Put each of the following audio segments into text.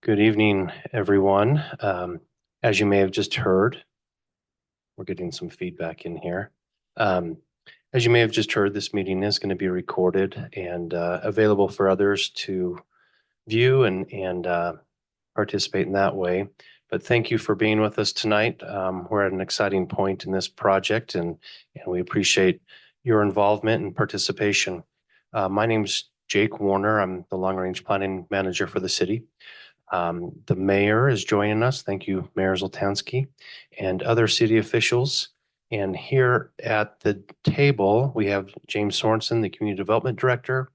Good evening, everyone. As you may have just heard, we're getting some feedback in here. Um, as you may have just heard, this meeting is going to be recorded and available for others to view and participate in that way. But thank you for being with us tonight. We're at an exciting point in this project, and we appreciate your involvement and participation. My name's Jake Warner. I'm the Long Range Planning Manager for the city. The mayor is joining us. Thank you, Mayor Zoltansky, and other city officials. And here at the table, we have James Sorensen, the Community Development Director,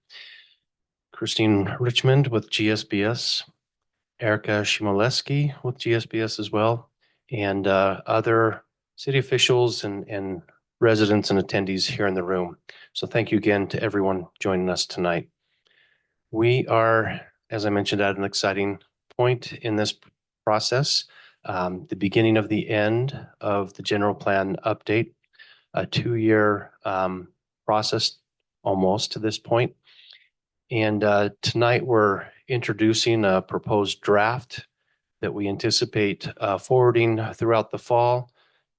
Christine Richmond with GSBS, Erica Shimoleski with GSBS as well, and other city officials and residents and attendees here in the room. So thank you again to everyone joining us tonight. We are, as I mentioned, at an exciting point in this process, the beginning of the end of the general plan update, a 2-year process almost to this point. And tonight we're introducing a proposed draft that we anticipate forwarding throughout the fall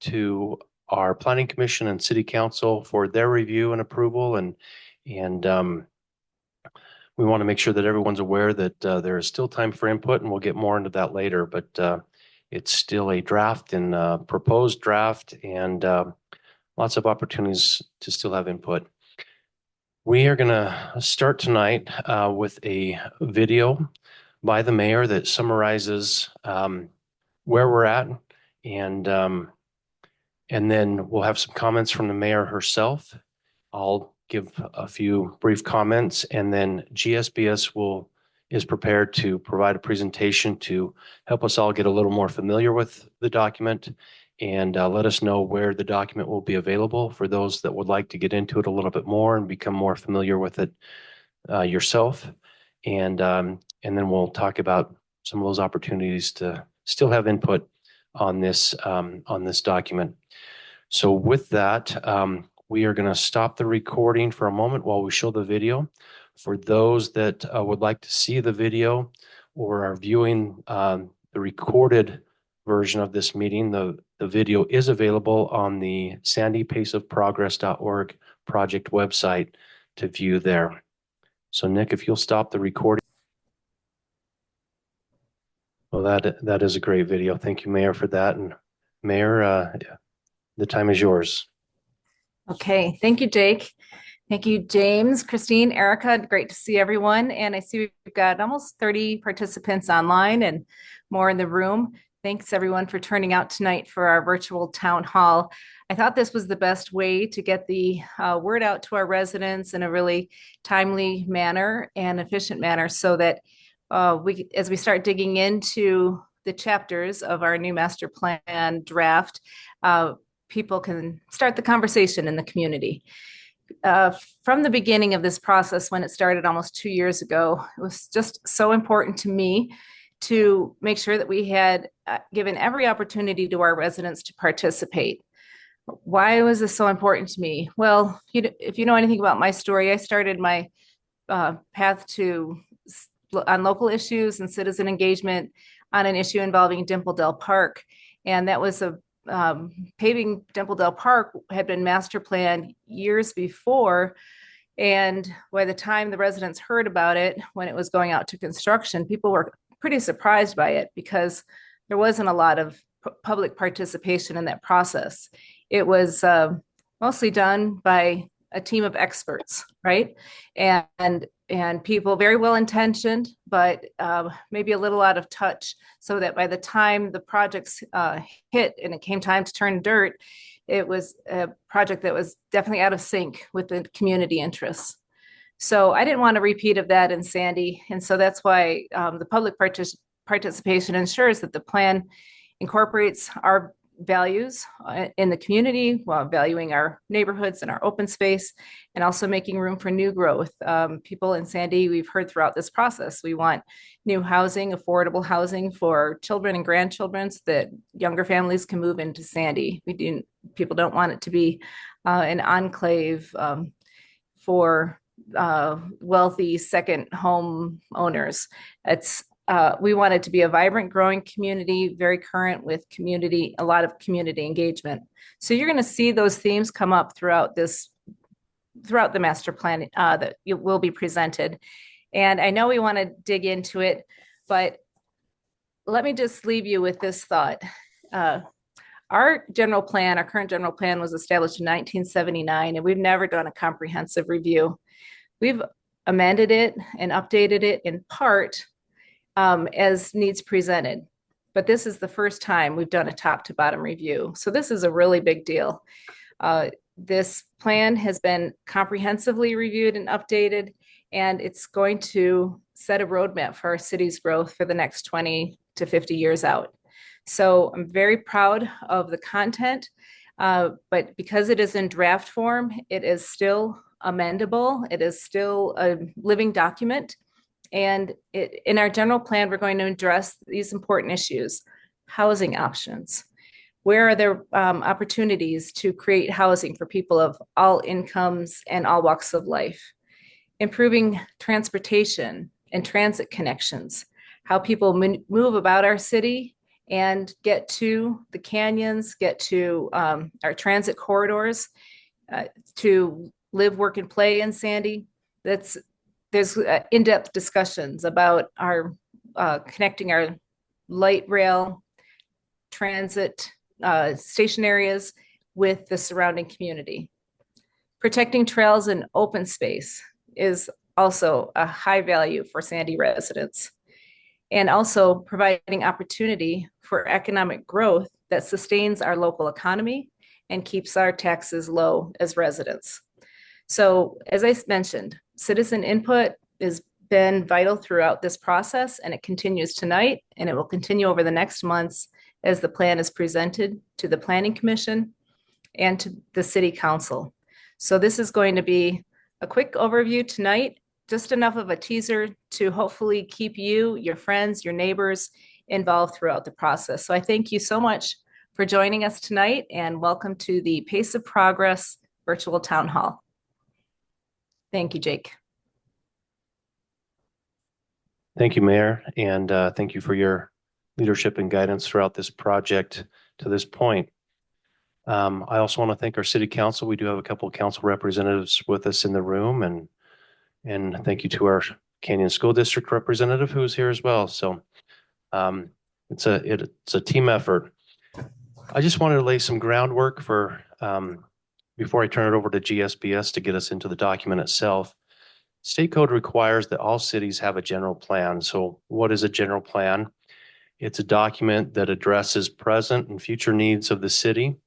to our Planning Commission and City Council for their review and approval. And we want to make sure that everyone's aware that there is still time for input, and we'll get more into that later, but it's still a draft and proposed draft, and lots of opportunities to still have input. We are going to start tonight with a video by the mayor that summarizes where we're at, and then we'll have some comments from the mayor herself. I'll give a few brief comments, and then GSBS is prepared to provide a presentation to help us all get a little more familiar with the document and let us know where the document will be available for those that would like to get into it a little bit more and become more familiar with it yourself. And then we'll talk about some of those opportunities to still have input on this document. So with that, we are going to stop the recording for a moment while we show the video. For those that would like to see the video or are viewing the recorded version of this meeting, the video is available on the sandypaceofprogress.org project website to view there. So Nick, if you'll stop the recording. Well, that is a great video. Thank you, Mayor, for that. And Mayor, the time is yours. Okay, thank you, Jake. Thank you, James, Christine, Erica. Great to see everyone. And I see we've got almost 30 participants online and more in the room. Thanks everyone for turning out tonight for our virtual town hall. I thought this was the best way to get the word out to our residents in a really timely manner and efficient manner so that as we start digging into the chapters of our new master plan draft, people can start the conversation in the community. From the beginning of this process, when it started almost 2 years ago, it was just so important to me to make sure that we had given every opportunity to our residents to participate. Why was this so important to me? Well, if you know anything about my story, I started my path on local issues and citizen engagement on an issue involving Dimple Dell Park. And that was paving Dimple Dell Park had been master planned years before. And by the time the residents heard about it, when it was going out to construction, people were pretty surprised by it because there wasn't a lot of public participation in that process. It was mostly done by a team of experts, right? And people very well intentioned, but maybe a little out of touch, so that by the time the projects hit and it came time to turn dirt, it was a project that was definitely out of sync with the community interests. So I didn't want a repeat of that in Sandy. And so that's why the public participation ensures that the plan incorporates our values in the community while valuing our neighborhoods and our open space, and also making room for new growth. People in Sandy, we've heard throughout this process, we want new housing, affordable housing for children and grandchildren so that younger families can move into Sandy. People don't want it to be an enclave for wealthy second home owners. It's we want it to be a vibrant, growing community, very current with a lot of community engagement. So you're going to see those themes come up throughout the master plan that will be presented. And I know we want to dig into it, but let me just leave you with this thought. Our current general plan was established in 1979, and we've never done a comprehensive review. We've amended it and updated it in part as needs presented. But this is the first time we've done a top to bottom review. So this is a really big deal. This plan has been comprehensively reviewed and updated, and it's going to set a roadmap for our city's growth for the next 20 to 50 years out. So I'm very proud of the content, but because it is in draft form, it is still amendable. It is still a living document. And in our general plan, we're going to address these important issues: housing options. Where are there opportunities to create housing for people of all incomes and all walks of life? Improving transportation and transit connections, how people move about our city and get to the canyons, get to our transit corridors, to live, work, and play in Sandy. There's in-depth discussions about our connecting our light rail transit station areas with the surrounding community. Protecting trails and open space is also a high value for Sandy residents, and also providing opportunity for economic growth that sustains our local economy and keeps our taxes low as residents. So, as I mentioned, citizen input has been vital throughout this process, and it continues tonight, and it will continue over the next months as the plan is presented to the Planning Commission and to the City Council. So this is going to be a quick overview tonight, just enough of a teaser to hopefully keep you, your friends, your neighbors involved throughout the process. So I thank you so much for joining us tonight, and welcome to the Pace of Progress Virtual Town Hall. Thank you, Jake. Thank you, Mayor, and thank you for your leadership and guidance throughout this project to this point. I also want to thank our City Council. We do have a couple of council representatives with us in the room, and thank you to our Canyon School District representative who is here as well. So it's a team effort. I just wanted to lay some groundwork for before I turn it over to GSBS to get us into the document itself. State code requires that all cities have a general plan. So what is a general plan? It's a document that addresses present and future needs of the city,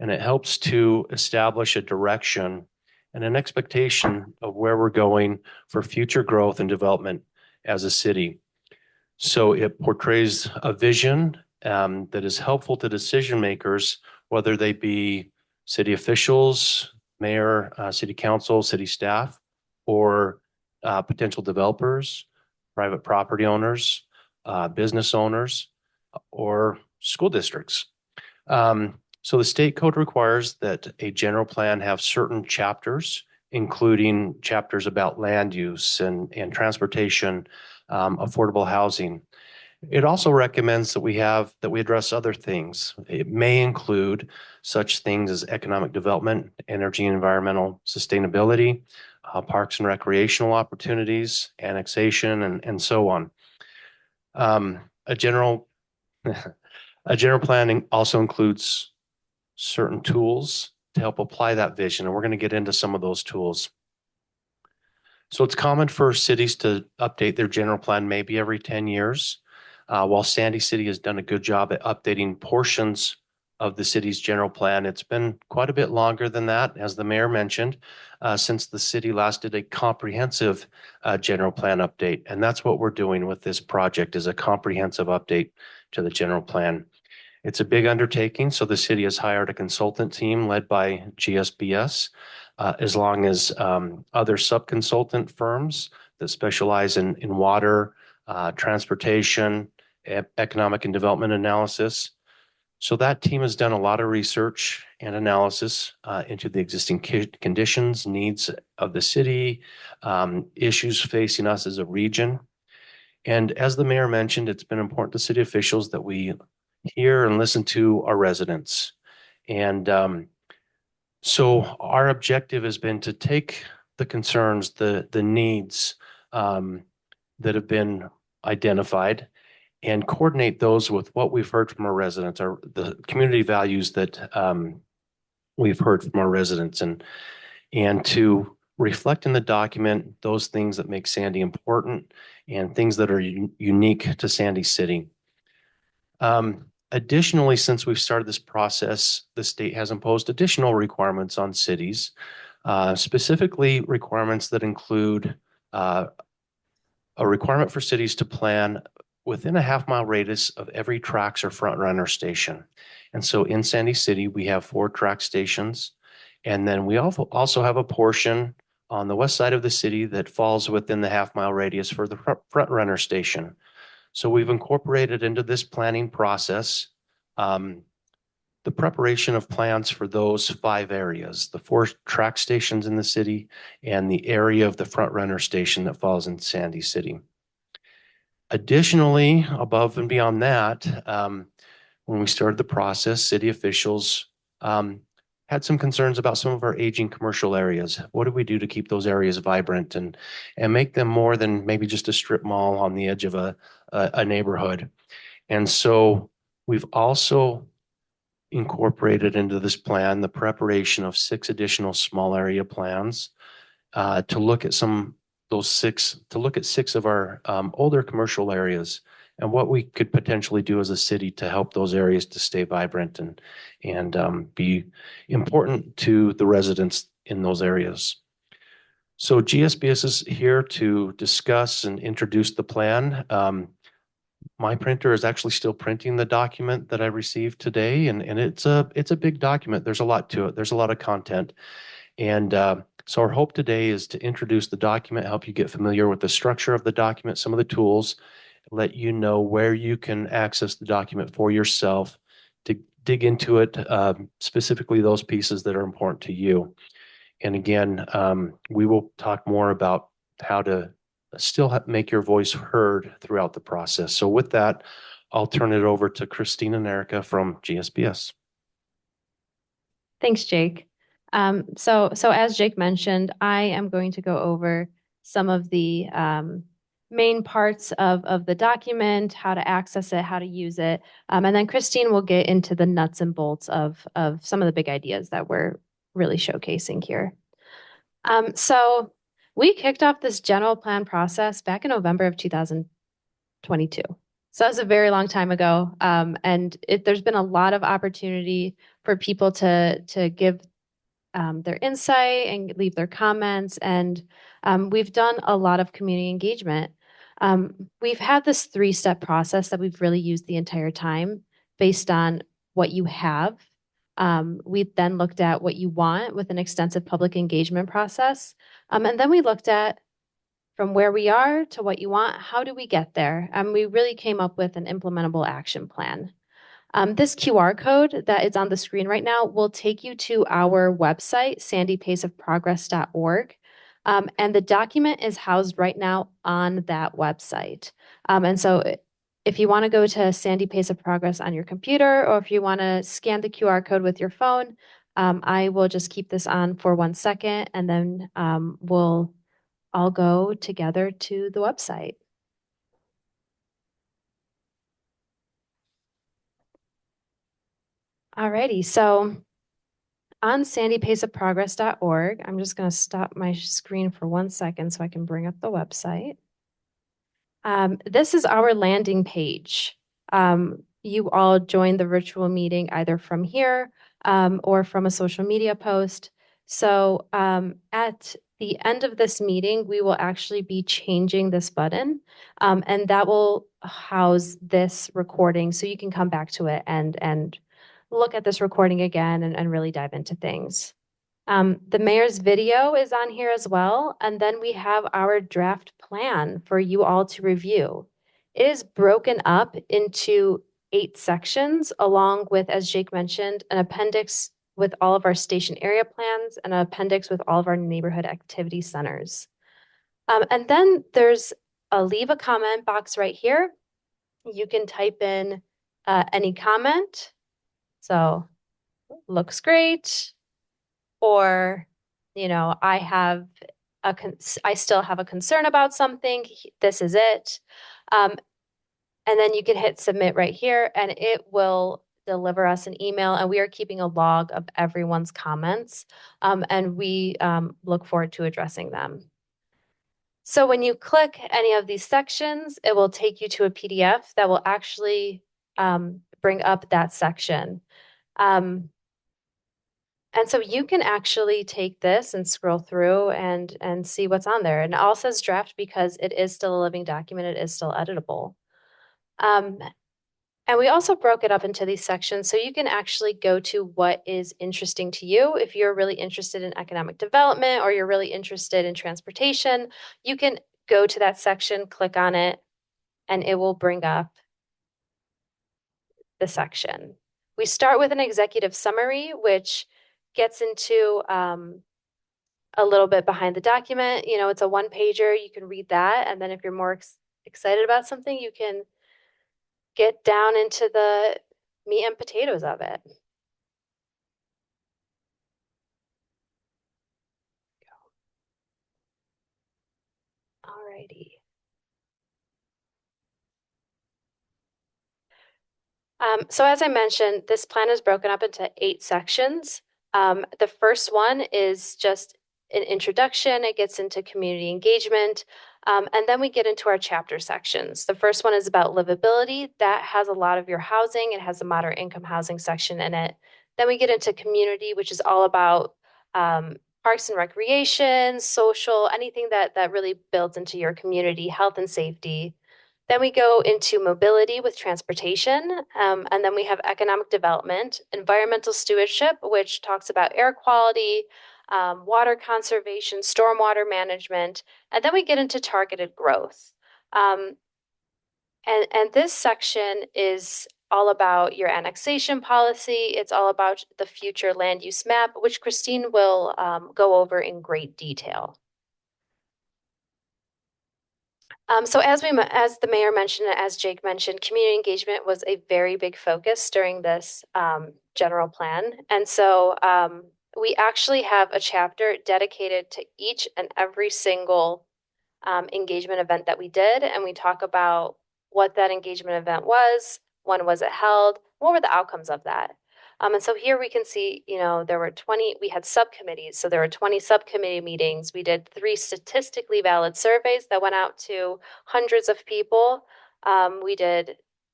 and it helps to establish a direction and an expectation of where we're going for future growth and development as a city. So it portrays a vision that is helpful to decision makers, whether they be city officials, mayor, city council, city staff, or potential developers, private property owners, business owners, or school districts. So the state code requires that a general plan have certain chapters, including chapters about land use and transportation, affordable housing. It also recommends that we address other things. It may include such things as economic development, energy and environmental sustainability, parks and recreational opportunities, annexation, and so on. A general planning also includes certain tools to help apply that vision, and we're going to get into some of those tools. So it's common for cities to update their general plan maybe every 10 years. While Sandy City has done a good job at updating portions of the city's general plan, it's been quite a bit longer than that, as the mayor mentioned, since the city last did a comprehensive general plan update. And that's what we're doing with this project, is a comprehensive update to the general plan. It's a big undertaking, so the city has hired a consultant team led by GSBS, as long as other sub-consultant firms that specialize in water, transportation, economic and development analysis. So that team has done a lot of research and analysis into the existing conditions, needs of the city, issues facing us as a region. And as the mayor mentioned, it's been important to city officials that we hear and listen to our residents. And so our objective has been to take the concerns, the needs that have been identified and coordinate those with what we've heard from our residents, the community values that we've heard from our residents, and to reflect in the document those things that make Sandy important and things that are unique to Sandy City. Additionally, since we've started this process, the state has imposed additional requirements on cities, specifically requirements that include a requirement for cities to plan within a half-mile radius of every TRAX or front runner station. And so in Sandy City, we have 4 TRAX stations. And then we also have a portion on the west side of the city that falls within the half-mile radius for the front runner station. So we've incorporated into this planning process the preparation of plans for those 5 areas, the 4 TRAX stations in the city and the area of the front runner station that falls in Sandy City. Additionally, above and beyond that, when we started the process, city officials had some concerns about some of our aging commercial areas. What do we do to keep those areas vibrant and make them more than maybe just a strip mall on the edge of a neighborhood? And so we've also incorporated into this plan the preparation of 6 additional small area plans to look at 6 of our older commercial areas and what we could potentially do as a city to help those areas to stay vibrant and be important to the residents in those areas. So GSBS is here to discuss and introduce the plan. My printer is actually still printing the document that I received today, and it's a big document. There's a lot to it. There's a lot of content. And so our hope today is to introduce the document, help you get familiar with the structure of the document, some of the tools, let you know where you can access the document for yourself, to dig into it, specifically those pieces that are important to you. And again, we will talk more about how to still make your voice heard throughout the process. So with that, I'll turn it over to Christine and Erica from GSBS. Thanks, Jake. So as Jake mentioned, I am going to go over some of the main parts of the document, how to access it, how to use it. And then Christine will get into the nuts and bolts of some of the big ideas that we're really showcasing here. So we kicked off this general plan process back in November of 2022. So that was a very long time ago. And there's been a lot of opportunity for people to give their insight and leave their comments. And we've done a lot of community engagement. We've had this 3-step process that we've really used the entire time based on what you have. We then looked at what you want with an extensive public engagement process. And then we looked at from where we are to what you want, how do we get there? And we really came up with an implementable action plan. This QR code that is on the screen right now will take you to our website, sandypaceofprogress.org. And the document is housed right now on that website. And so if you want to go to Sandy Pace of Progress on your computer, or if you want to scan the QR code with your phone, I will just keep this on for 1 second, and then we'll all go together to the website. Alrighty, so on sandypaceofprogress.org, I'm just going to stop my screen for 1 second so I can bring up the website. This is our landing page. You all joined the virtual meeting either from here or from a social media post. So at the end of this meeting, we will actually be changing this button, and that will house this recording so you can come back to it and look at this recording again and really dive into things. The mayor's video is on here as well. And then we have our draft plan for you all to review. It is broken up into 8 sections, along with, as Jake mentioned, an appendix with all of our station area plans and an appendix with all of our neighborhood activity centers. And then there's leave a comment box right here. You can type in any comment. So, looks great, or, I still have a concern about something. This is it. And then you can hit submit right here, and it will deliver us an email, and we are keeping a log of everyone's comments, and we look forward to addressing them. So when you click any of these sections, it will take you to a PDF that will actually bring up that section. And so you can actually take this and scroll through and see what's on there. And it all says draft because it is still a living document. It is still editable. And we also broke it up into these sections so you can actually go to what is interesting to you. If you're really interested in economic development or you're really interested in transportation, you can go to that section, click on it, and it will bring up the section. We start with an executive summary, which gets into a little bit behind the document. It's a one-pager. You can read that. And then if you're more excited about something, you can get down into the meat and potatoes of it. Alrighty. So as I mentioned, this plan is broken up into 8 sections. The first one is just an introduction. It gets into community engagement. And then we get into our chapter sections. The first one is about livability. That has a lot of your housing. It has a moderate income housing section in it. Then we get into community, which is all about parks and recreation, social, anything that really builds into your community, health and safety. Then we go into mobility with transportation, and then we have economic development, environmental stewardship, which talks about air quality, water conservation, stormwater management, and then we get into targeted growth. And this section is all about your annexation policy. It's all about the future land use map, which Christine will go over in great detail. So as the mayor mentioned, as Jake mentioned, community engagement was a very big focus during this general plan. And so we actually have a chapter dedicated to each and every single engagement event that we did. And we talk about what that engagement event was, when was it held, what were the outcomes of that. And so here we can see, we had subcommittees. So there were 20 subcommittee meetings. We did 3 statistically valid surveys that went out to hundreds of people. We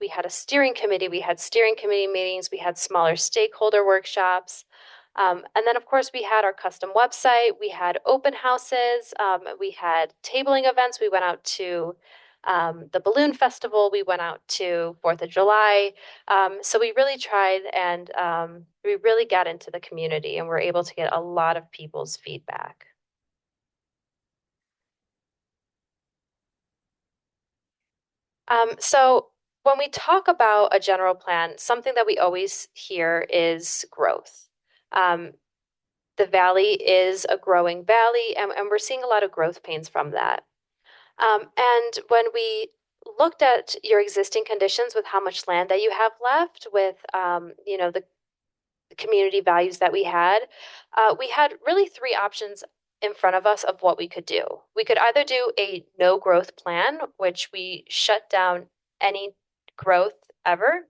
had a steering committee. We had steering committee meetings. We had smaller stakeholder workshops. And then, of course, we had our custom website. We had open houses. We had tabling events. We went out to the Balloon Festival. We went out to 4th of July. So we really tried and we really got into the community and were able to get a lot of people's feedback. So when we talk about a general plan, something that we always hear is growth. The valley is a growing valley, and we're seeing a lot of growth pains from that. And when we looked at your existing conditions with how much land that you have left, with the community values that we had really 3 options in front of us of what we could do. We could either do a no growth plan, which we shut down any growth ever.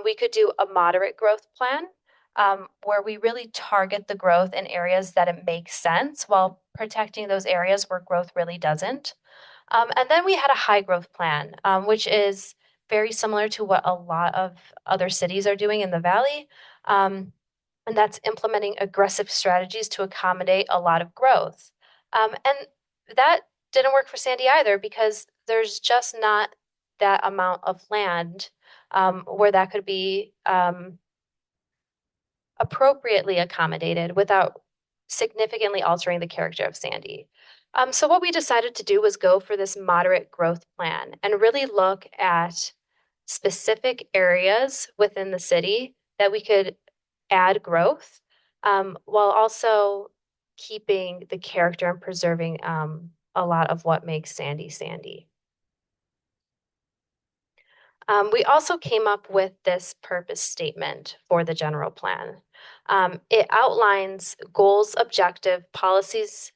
We could do a moderate growth plan, where we really target the growth in areas that it makes sense while protecting those areas where growth really doesn't. And then we had a high growth plan, which is very similar to what a lot of other cities are doing in the valley. And that's implementing aggressive strategies to accommodate a lot of growth. And that didn't work for Sandy either, because there's just not that amount of land where that could be appropriately accommodated without significantly altering the character of Sandy. So what we decided to do was go for this moderate growth plan and really look at specific areas within the city that we could add growth, while also keeping the character and preserving a lot of what makes Sandy Sandy. We also came up with this purpose statement for the general plan. It outlines goals, objective, policies,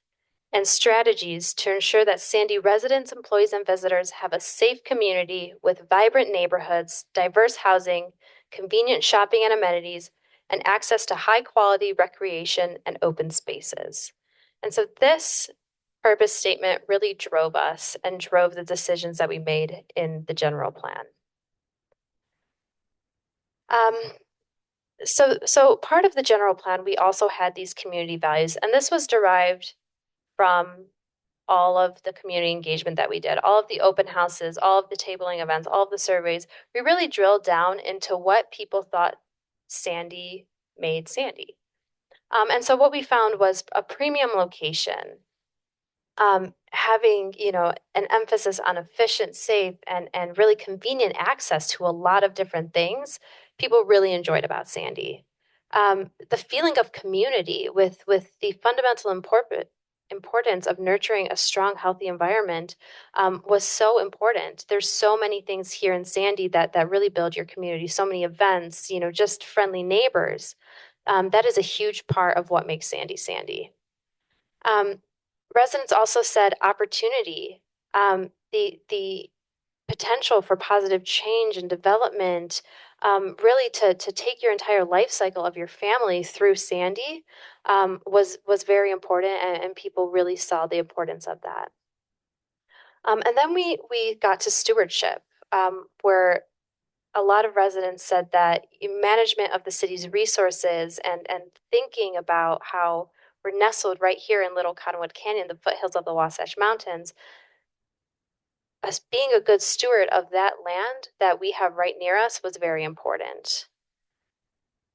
and strategies to ensure that Sandy residents, employees, and visitors have a safe community with vibrant neighborhoods, diverse housing, convenient shopping and amenities, and access to high-quality recreation and open spaces. And so this purpose statement really drove us and drove the decisions that we made in the general plan. So part of the general plan, we also had these community values, and this was derived from all of the community engagement that we did, all of the open houses, all of the tabling events, all of the surveys. We really drilled down into what people thought Sandy made Sandy. And so what we found was a premium location, having, an emphasis on efficient, safe, and really convenient access to a lot of different things people really enjoyed about Sandy. The feeling of community with the fundamental importance of nurturing a strong, healthy environment was so important. There's so many things here in Sandy that really build your community, so many events, just friendly neighbors. That is a huge part of what makes Sandy Sandy. Residents also said opportunity, the potential for positive change and development, really to take your entire life cycle of your family through Sandy, was very important, and people really saw the importance of that. And then we got to stewardship, where a lot of residents said that management of the city's resources and thinking about how we're nestled right here in Little Cottonwood Canyon, the foothills of the Wasatch Mountains, us being a good steward of that land that we have right near us was very important.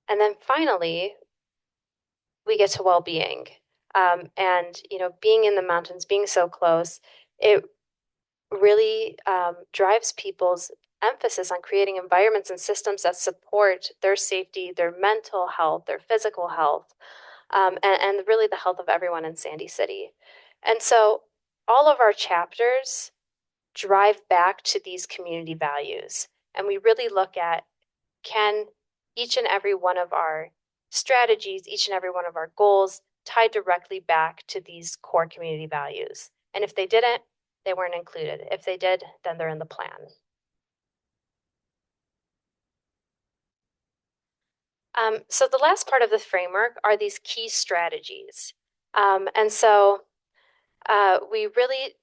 And then finally, we get to well-being. And, being in the mountains, being so close, it really drives people's emphasis on creating environments and systems that support their safety, their mental health, their physical health, and really the health of everyone in Sandy City. And so all of our chapters drive back to these community values. And we really look at, can each and every one of our strategies, each and every one of our goals tie directly back to these core community values? And if they didn't, they weren't included. If they did, then they're in the plan. So the last part of the framework are these key strategies. And so we really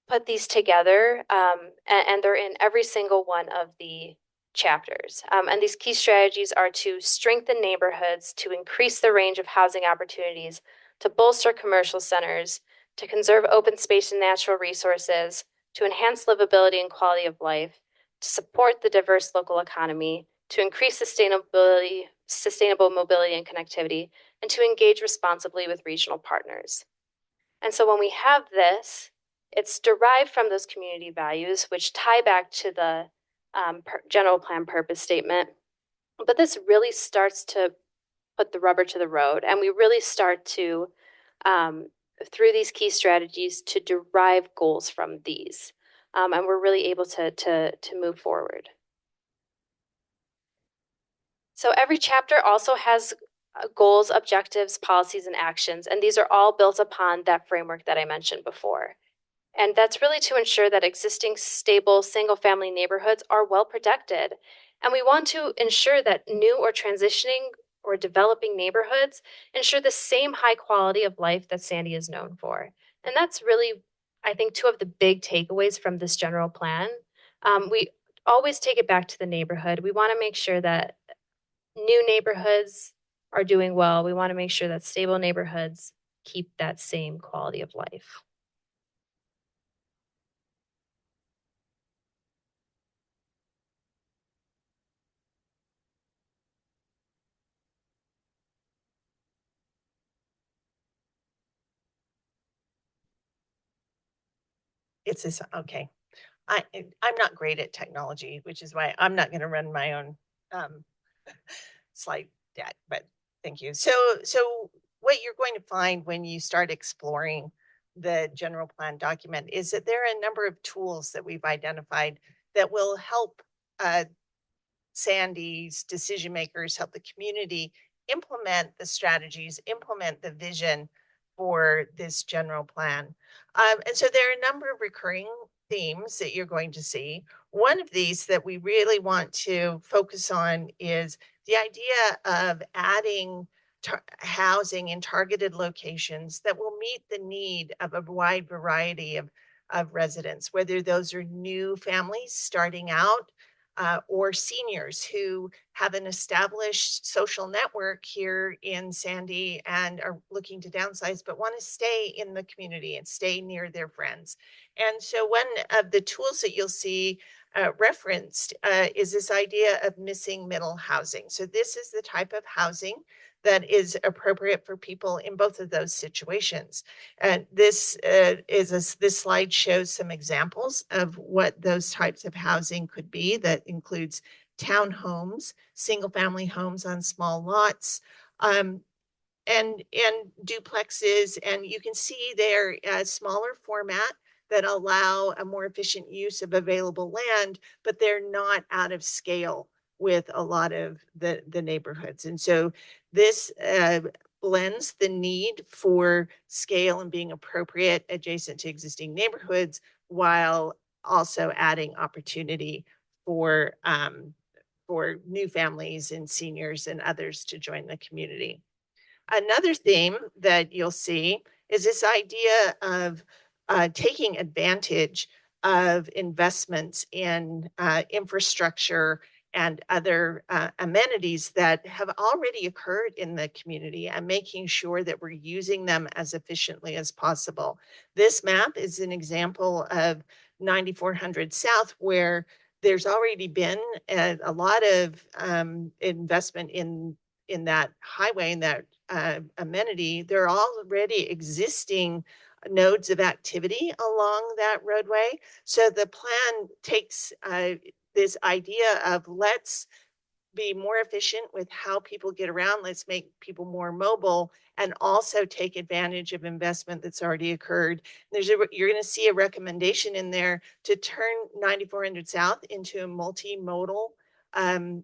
put these together, and they're in every single one of the chapters. And these key strategies are to strengthen neighborhoods, to increase the range of housing opportunities, to bolster commercial centers, to conserve open space and natural resources, to enhance livability and quality of life, to support the diverse local economy, to increase sustainable mobility and connectivity, and to engage responsibly with regional partners. And so when we have this, it's derived from those community values, which tie back to the general plan purpose statement. But this really starts to put the rubber to the road, and we really start to, through these key strategies, to derive goals from these. And we're really able to move forward. So every chapter also has goals, objectives, policies, and actions, and these are all built upon that framework that I mentioned before. And that's really to ensure that existing stable single-family neighborhoods are well protected. And we want to ensure that new or transitioning or developing neighborhoods ensure the same high quality of life that Sandy is known for. And that's really, I think, two of the big takeaways from this general plan. We always take it back to the neighborhood. We want to make sure that new neighborhoods are doing well. We want to make sure that stable neighborhoods keep that same quality of life. It's this, okay. I'm not great at technology, which is why I'm not going to run my own slide deck, but thank you. So what you're going to find when you start exploring the general plan document is that there are a number of tools that we've identified that will help Sandy's decision makers, help the community implement the strategies, implement the vision for this general plan. And so there are a number of recurring themes that you're going to see. One of these that we really want to focus on is the idea of adding housing in targeted locations that will meet the need of a wide variety of residents, whether those are new families starting out or seniors who have an established social network here in Sandy and are looking to downsize, but want to stay in the community and stay near their friends. And so one of the tools that you'll see referenced is this idea of missing middle housing. So this is the type of housing that is appropriate for people in both of those situations. And this this slide shows some examples of what those types of housing could be. That includes townhomes, single family homes on small lots, and duplexes. And you can see they're a smaller format that allow a more efficient use of available land, but they're not out of scale with a lot of the neighborhoods. And so this blends the need for scale and being appropriate adjacent to existing neighborhoods while also adding opportunity for new families and seniors and others to join the community. Another theme that you'll see is this idea of taking advantage of investments in infrastructure and other amenities that have already occurred in the community and making sure that we're using them as efficiently as possible. This map is an example of 9400 South, where there's already been a lot of investment in that highway, in that amenity. There are already existing nodes of activity along that roadway. So the plan takes this idea of let's be more efficient with how people get around. Let's make people more mobile and also take advantage of investment that's already occurred. You're going to see a recommendation in there to turn 9400 South into a multimodal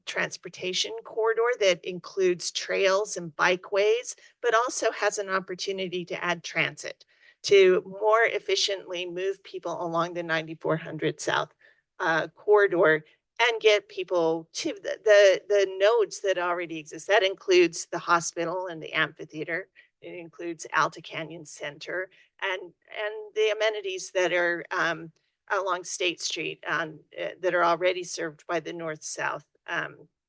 transportation corridor that includes trails and bikeways, but also has an opportunity to add transit to more efficiently move people along the 9400 South corridor and get people to the nodes that already exist. That includes the hospital and the amphitheater. It includes Alta Canyon Center and the amenities that are along State Street that are already served by the north-south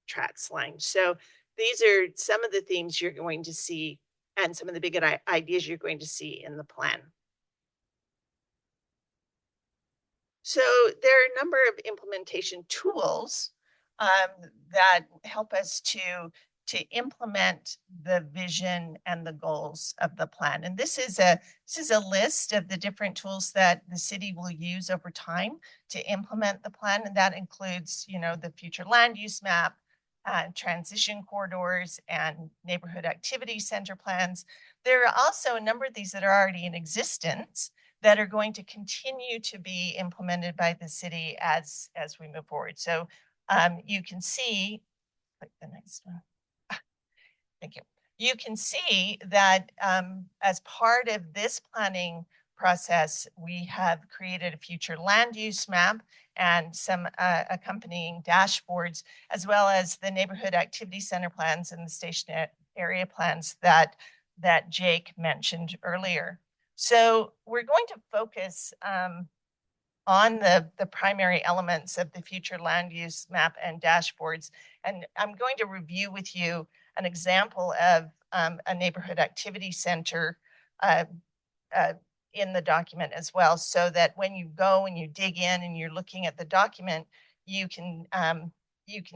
tracks line. So these are some of the themes you're going to see and some of the big ideas you're going to see in the plan. So there are a number of implementation tools that help us to implement the vision and the goals of the plan. And this is a list of the different tools that the city will use over time to implement the plan. And that includes, the future land use map, transition corridors, and neighborhood activity center plans. There are also a number of these that are already in existence that are going to continue to be implemented by the city as we move forward. So you can see, click the next one. Thank you. You can see that as part of this planning process, we have created a future land use map and some accompanying dashboards, as well as the neighborhood activity center plans and the station area plans that Jake mentioned earlier. So we're going to focus on the primary elements of the future land use map and dashboards. And I'm going to review with you an example of a neighborhood activity center in the document as well, so that when you go and you dig in and you're looking at the document, you can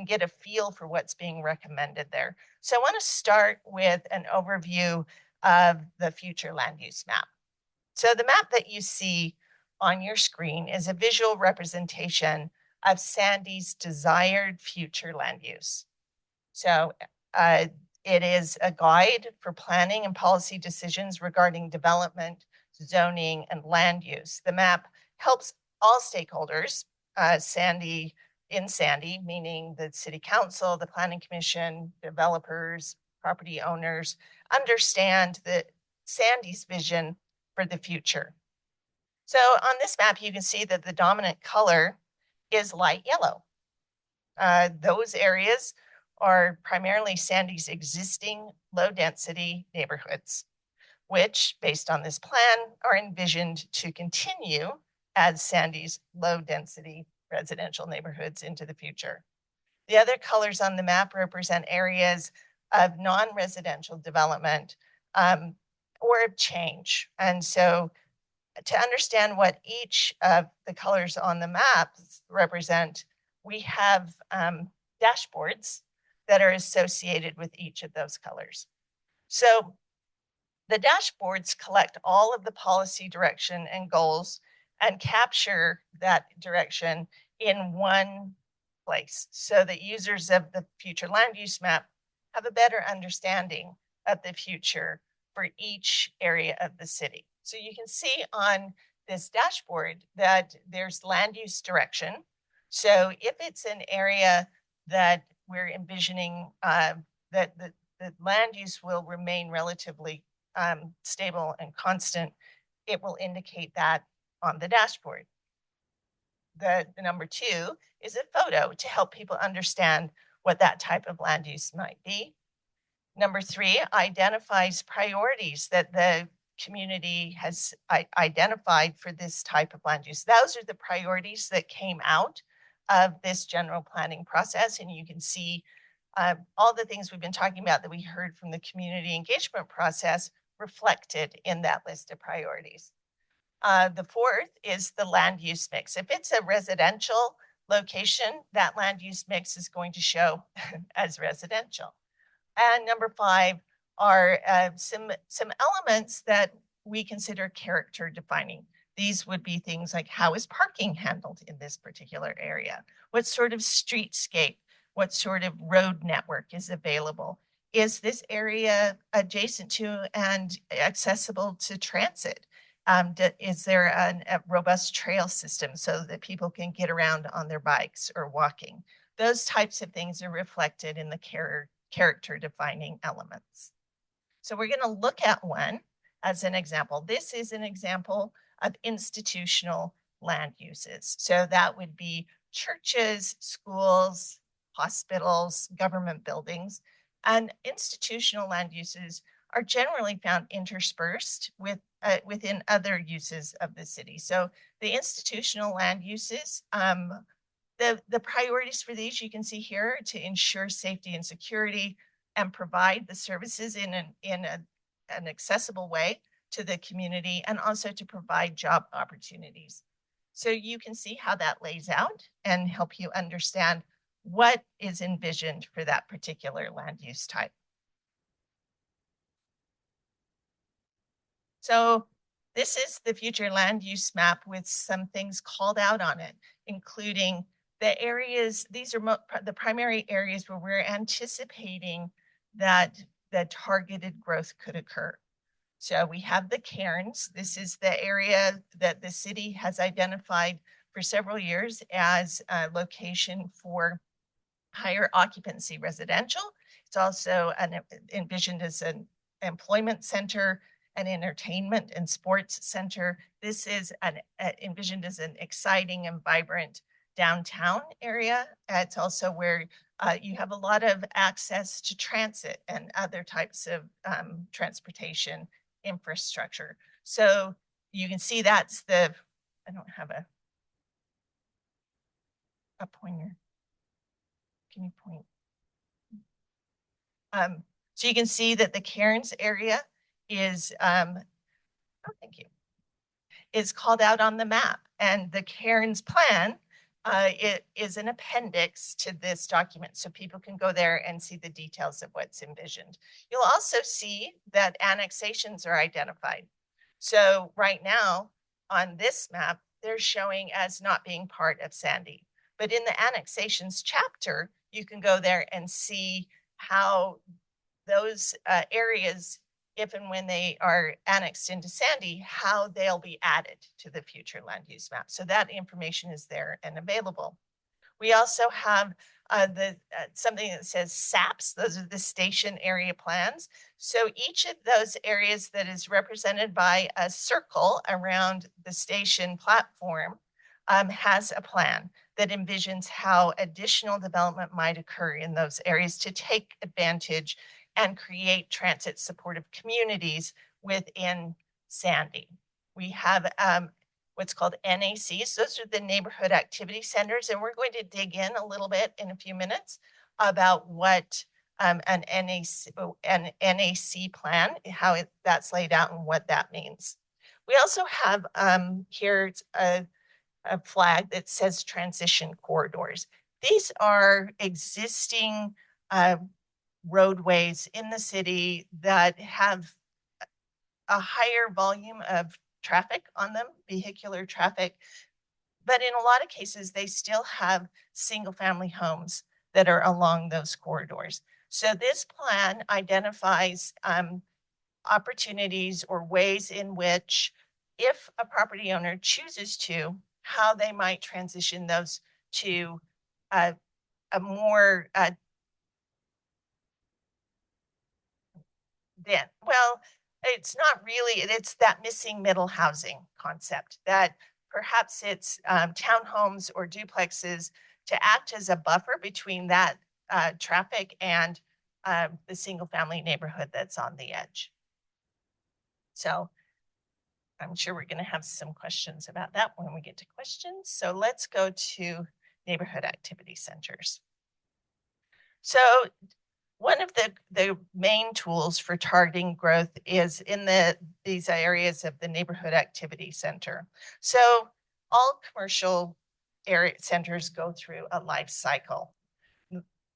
get a feel for what's being recommended there. So I want to start with an overview of the future land use map. So the map that you see on your screen is a visual representation of Sandy's desired future land use. So it is a guide for planning and policy decisions regarding development, zoning, and land use. The map helps all stakeholders, Sandy, meaning the city council, the planning commission, developers, property owners, understand that Sandy's vision for the future. So on this map, you can see that the dominant color is light yellow. Those areas are primarily Sandy's existing low density neighborhoods, which based on this plan are envisioned to continue as Sandy's low density residential neighborhoods into the future. The other colors on the map represent areas of non-residential development or change. And so to understand what each of the colors on the map represent, we have dashboards that are associated with each of those colors. So the dashboards collect all of the policy direction and goals and capture that direction in one place so that users of the future land use map have a better understanding of the future for each area of the city. So you can see on this dashboard that there's land use direction. So if it's an area that we're envisioning that the land use will remain relatively stable and constant, it will indicate that on the dashboard. The number 2 is a photo to help people understand what that type of land use might be. Number 3 identifies priorities that the community has identified for this type of land use. Those are the priorities that came out of this general planning process. And you can see all the things we've been talking about that we heard from the community engagement process reflected in that list of priorities. The 4th is the land use mix. If it's a residential location, that land use mix is going to show as residential. And number 5 are some elements that we consider character defining. These would be things like, how is parking handled in this particular area? What sort of streetscape, what sort of road network is available? Is this area adjacent to and accessible to transit? Is there a robust trail system so that people can get around on their bikes or walking? Those types of things are reflected in the character defining elements. So we're going to look at one as an example. This is an example of institutional land uses. So that would be churches, schools, hospitals, government buildings, and institutional land uses are generally found interspersed with within other uses of the city. So the institutional land uses, the priorities for these you can see here to ensure safety and security and provide the services in an accessible way to the community, and also to provide job opportunities. So you can see how that lays out and help you understand what is envisioned for that particular land use type. So this is the future land use map with some things called out on it, including the areas, these are the primary areas where we're anticipating that the targeted growth could occur. So we have the cairns. This is the area that the city has identified for several years as a location for higher occupancy residential. It's also envisioned as an employment center, an entertainment and sports center. This is envisioned as an exciting and vibrant downtown area. It's also where you have a lot of access to transit and other types of transportation infrastructure. So you can see that's the, I don't have a pointer. Can you point? So you can see that the cairns area is, oh, thank you, is called out on the map. And the cairns plan, it is an appendix to this document, so people can go there and see the details of what's envisioned. You'll also see that annexations are identified. So right now on this map, they're showing as not being part of Sandy. But in the annexations chapter, you can go there and see how those areas if and when they are annexed into Sandy, how they'll be added to the future land use map. So that information is there and available. We also have something that says SAPs. Those are the station area plans. So each of those areas that is represented by a circle around the station platform has a plan that envisions how additional development might occur in those areas to take advantage and create transit supportive communities within Sandy. We have what's called NACs. Those are the neighborhood activity centers. And we're going to dig in a little bit in a few minutes about what an NAC plan, how that's laid out and what that means. We also have here a flag that says transition corridors. These are existing roadways in the city that have a higher volume of traffic on them, vehicular traffic, but in a lot of cases, they still have single family homes that are along those corridors. So this plan identifies opportunities or ways in which, if a property owner chooses to, how they might transition those to a more well, it's not really, it's that missing middle housing concept that perhaps it's townhomes or duplexes to act as a buffer between that traffic and the single family neighborhood that's on the edge. So I'm sure we're going to have some questions about that when we get to questions. So let's go to neighborhood activity centers. So one of the main tools for targeting growth is in these areas of the neighborhood activity center. So all commercial area centers go through a life cycle.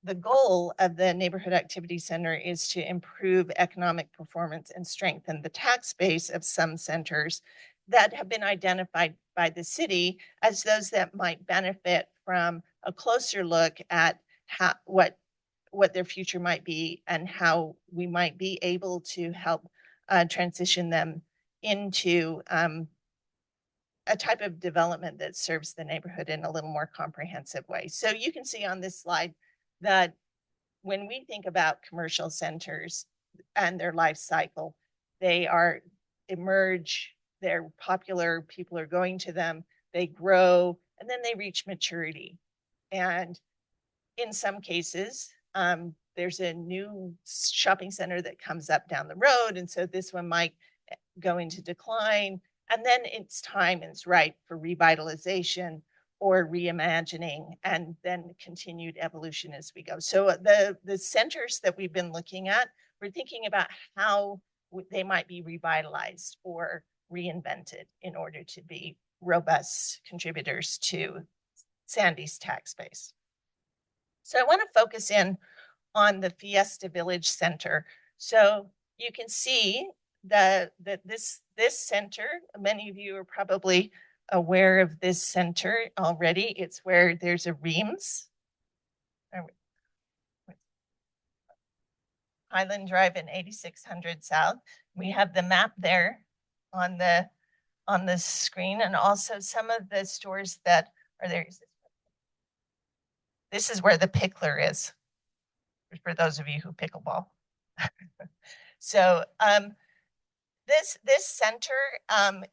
The goal of the neighborhood activity center is to improve economic performance and strengthen the tax base of some centers that have been identified by the city as those that might benefit from a closer look at what their future might be and how we might be able to help transition them into a type of development that serves the neighborhood in a little more comprehensive way. So you can see on this slide that when we think about commercial centers and their life cycle, they emerge, they're popular, people are going to them, they grow, and then they reach maturity. And in some cases, there's a new shopping center that comes up down the road. And so this one might go into decline. And then it's time and it's right for revitalization or reimagining and then continued evolution as we go. So the centers that we've been looking at, we're thinking about how they might be revitalized or reinvented in order to be robust contributors to Sandy's tax base. So I want to focus in on the Fiesta Village Center. So you can see that this center, many of you are probably aware of this center already. It's where there's a Reams, Highland Drive and 8600 South. We have the map there on the screen, and also some of the stores that are there. This is where the Pickler is, for those of you who pickleball. So this center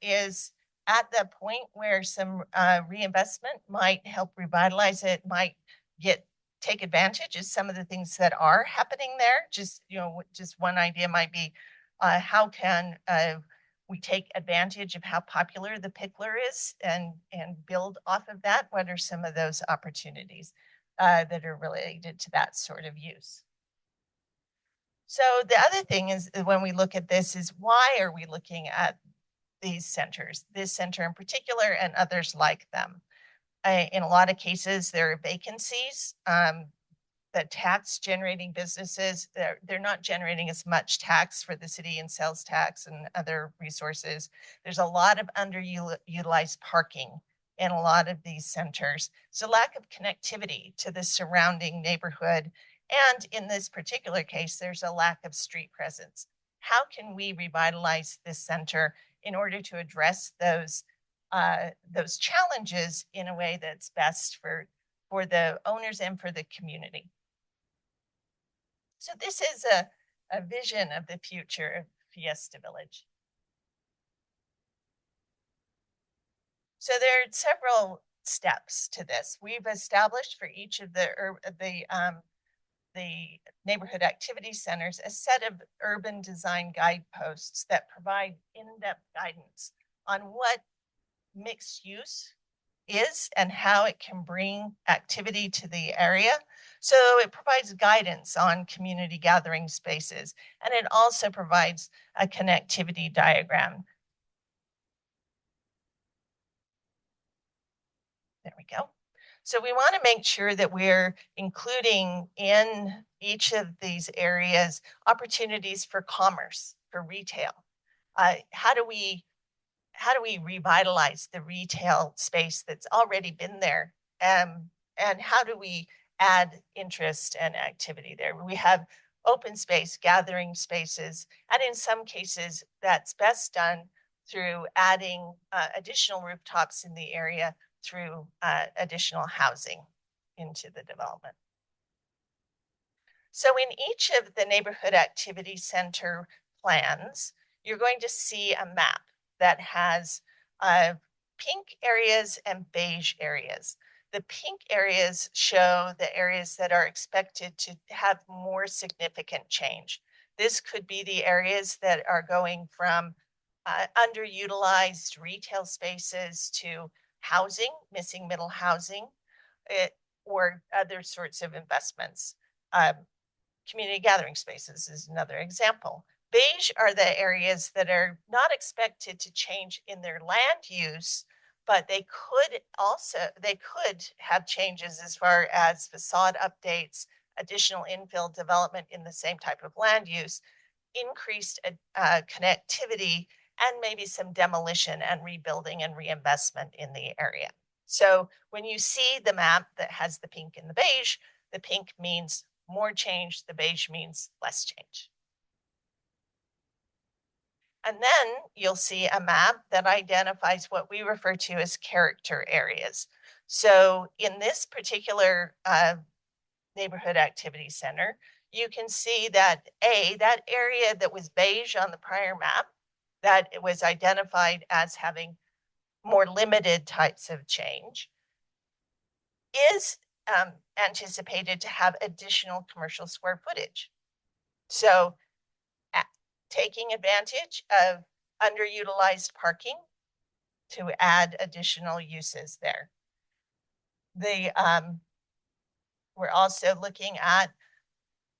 is at the point where some reinvestment might help revitalize it, might take advantage of some of the things that are happening there. Just one idea might be how can we take advantage of how popular the Pickler is and build off of that? What are some of those opportunities that are related to that sort of use? So the other thing is, when we look at this, is why are we looking at these centers, this center in particular and others like them? In a lot of cases, there are vacancies. The tax generating businesses, they're not generating as much tax for the city and sales tax and other resources. There's a lot of underutilized parking in a lot of these centers. So lack of connectivity to the surrounding neighborhood. And in this particular case, there's a lack of street presence. how can we revitalize this center in order to address those challenges in a way that's best for the owners and for the community. So this is a vision of the future of Fiesta Village. So there are several steps to this. We've established for each of the neighborhood activity centers a set of urban design guideposts that provide in-depth guidance on what mixed use is and how it can bring activity to the area. So it provides guidance on community gathering spaces, and it also provides a connectivity diagram. There we go. So we want to make sure that we're including in each of these areas opportunities for commerce, for retail. How do we revitalize the retail space that's already been there? And how do we add interest and activity there? We have open space, gathering spaces, and in some cases that's best done through adding additional rooftops in the area through additional housing into the development. So in each of the neighborhood activity center plans, you're going to see a map that has pink areas and beige areas. The pink areas show the areas that are expected to have more significant change. This could be the areas that are going from underutilized retail spaces to housing, missing middle housing, or other sorts of investments. Community gathering spaces is another example. Beige are the areas that are not expected to change in their land use, but they could have changes as far as facade updates, additional infill development in the same type of land use, increased connectivity, and maybe some demolition and rebuilding and reinvestment in the area. So when you see the map that has the pink and the pink means more change, the beige means less change. And then you'll see a map that identifies what we refer to as character areas. So in this particular neighborhood activity center, you can see that that area that was beige on the prior map, that it was identified as having more limited types of change, is anticipated to have additional commercial square footage. So taking advantage of underutilized parking to add additional uses there. We're also looking at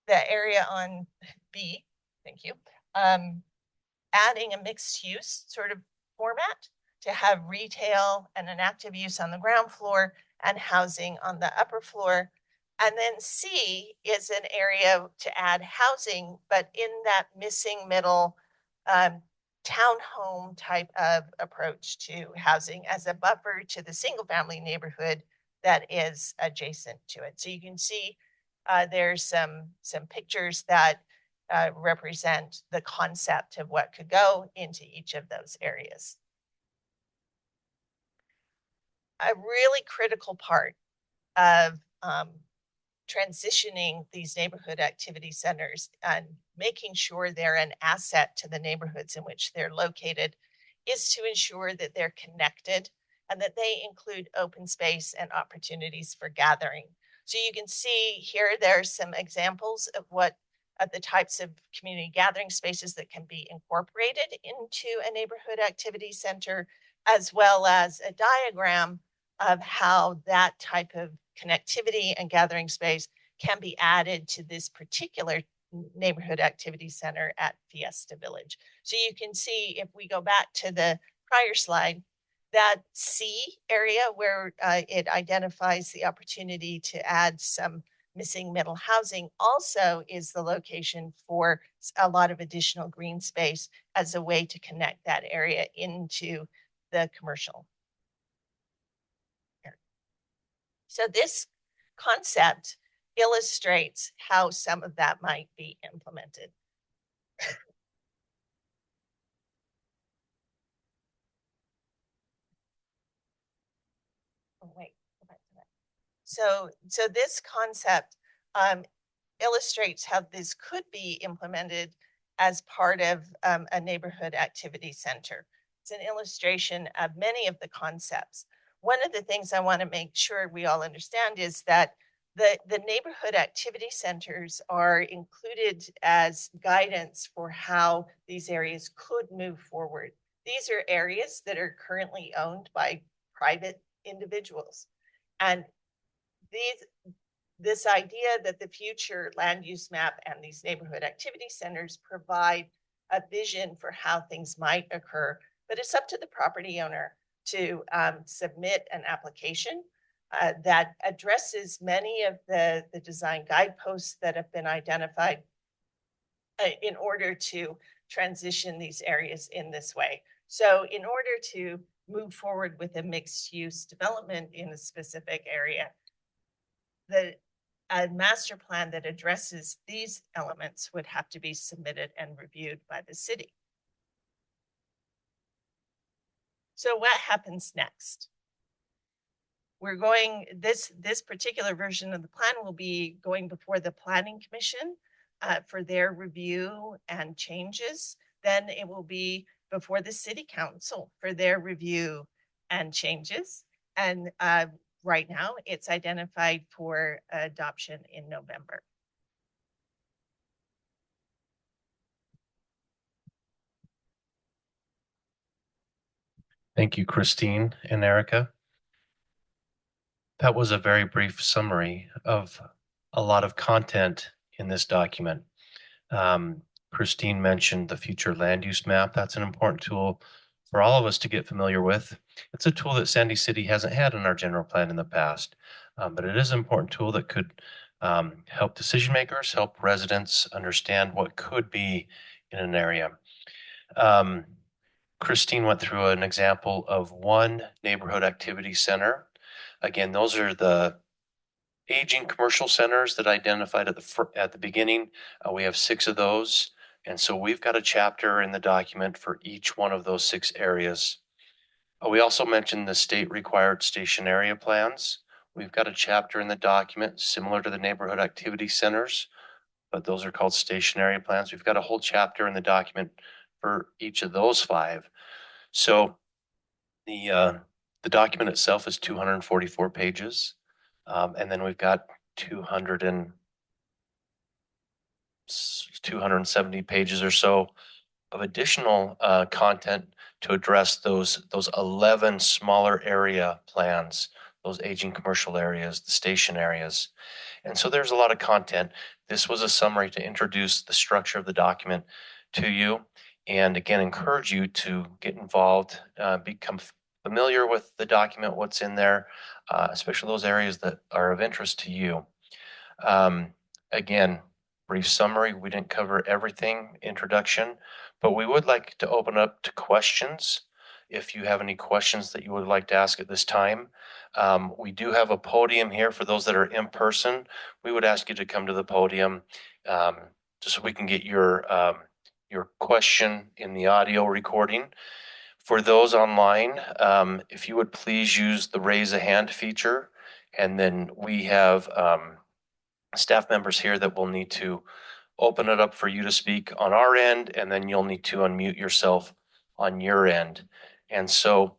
the area on B, thank you, adding a mixed use sort of format to have retail and an active use on the ground floor and housing on the upper floor. And then C is an area to add housing, but in that missing middle townhome type of approach to housing as a buffer to the single family neighborhood that is adjacent to it. So you can see there's some pictures that represent the concept of what could go into each of those areas. A really critical part of transitioning these neighborhood activity centers and making sure they're an asset to the neighborhoods in which they're located is to ensure that they're connected and that they include open space and opportunities for gathering. So you can see here, there's some examples of the types of community gathering spaces that can be incorporated into a neighborhood activity center, as well as a diagram of how that type of connectivity and gathering space can be added to this particular neighborhood activity center at Fiesta Village. So you can see, if we go back to the prior slide, that C area where it identifies the opportunity to add some missing middle housing also is the location for a lot of additional green space as a way to connect that area into the commercial area. So this concept illustrates how some of that might be implemented. So this concept illustrates how this could be implemented as part of a neighborhood activity center. It's an illustration of many of the concepts. One of the things I want to make sure we all understand is that the neighborhood activity centers are included as guidance for how these areas could move forward. These are areas that are currently owned by private individuals. And this idea that the future land use map and these neighborhood activity centers provide a vision for how things might occur, but it's up to the property owner to submit an application that addresses many of the design guideposts that have been identified in order to transition these areas in this way. So in order to move forward with a mixed use development in a specific area, a master plan that addresses these elements would have to be submitted and reviewed by the city. So what happens next? We're going, this particular version of the plan will be going before the Planning Commission for their review and changes. Then it will be before the City Council for their review and changes. And right now it's identified for adoption in November. Thank you, Christine and Erica. That was a very brief summary of a lot of content in this document. Christine mentioned the future land use map. That's an important tool for all of us to get familiar with. It's a tool that Sandy City hasn't had in our general plan in the past, but it is an important tool that could help decision makers, help residents understand what could be in an area. Christine went through an example of one neighborhood activity center. Again, those are the aging commercial centers that I identified at the beginning. We have 6 of those. And so we've got a chapter in the document for each one of those 6 areas. We also mentioned the state required station area plans. We've got a chapter in the document similar to the neighborhood activity centers, but those are called station area plans. We've got a whole chapter in the document for each of those 5. So the document itself is 244 pages. And then we've got 270 pages or so of additional content to address those 11 smaller area plans, those aging commercial areas, the station areas. And so there's a lot of content. This was a summary to introduce the structure of the document to you, and again, encourage you to get involved, become familiar with the document, what's in there, especially those areas that are of interest to you. Again, brief summary, we didn't cover everything, introduction, but we would like to open up to questions. If you have any questions that you would like to ask at this time, we do have a podium here for those that are in person. We would ask you to come to the podium just so we can get your question in the audio recording. For those online, if you would please use the raise a hand feature, and then we have staff members here that will need to open it up for you to speak on our end, and then you'll need to unmute yourself on your end. And so,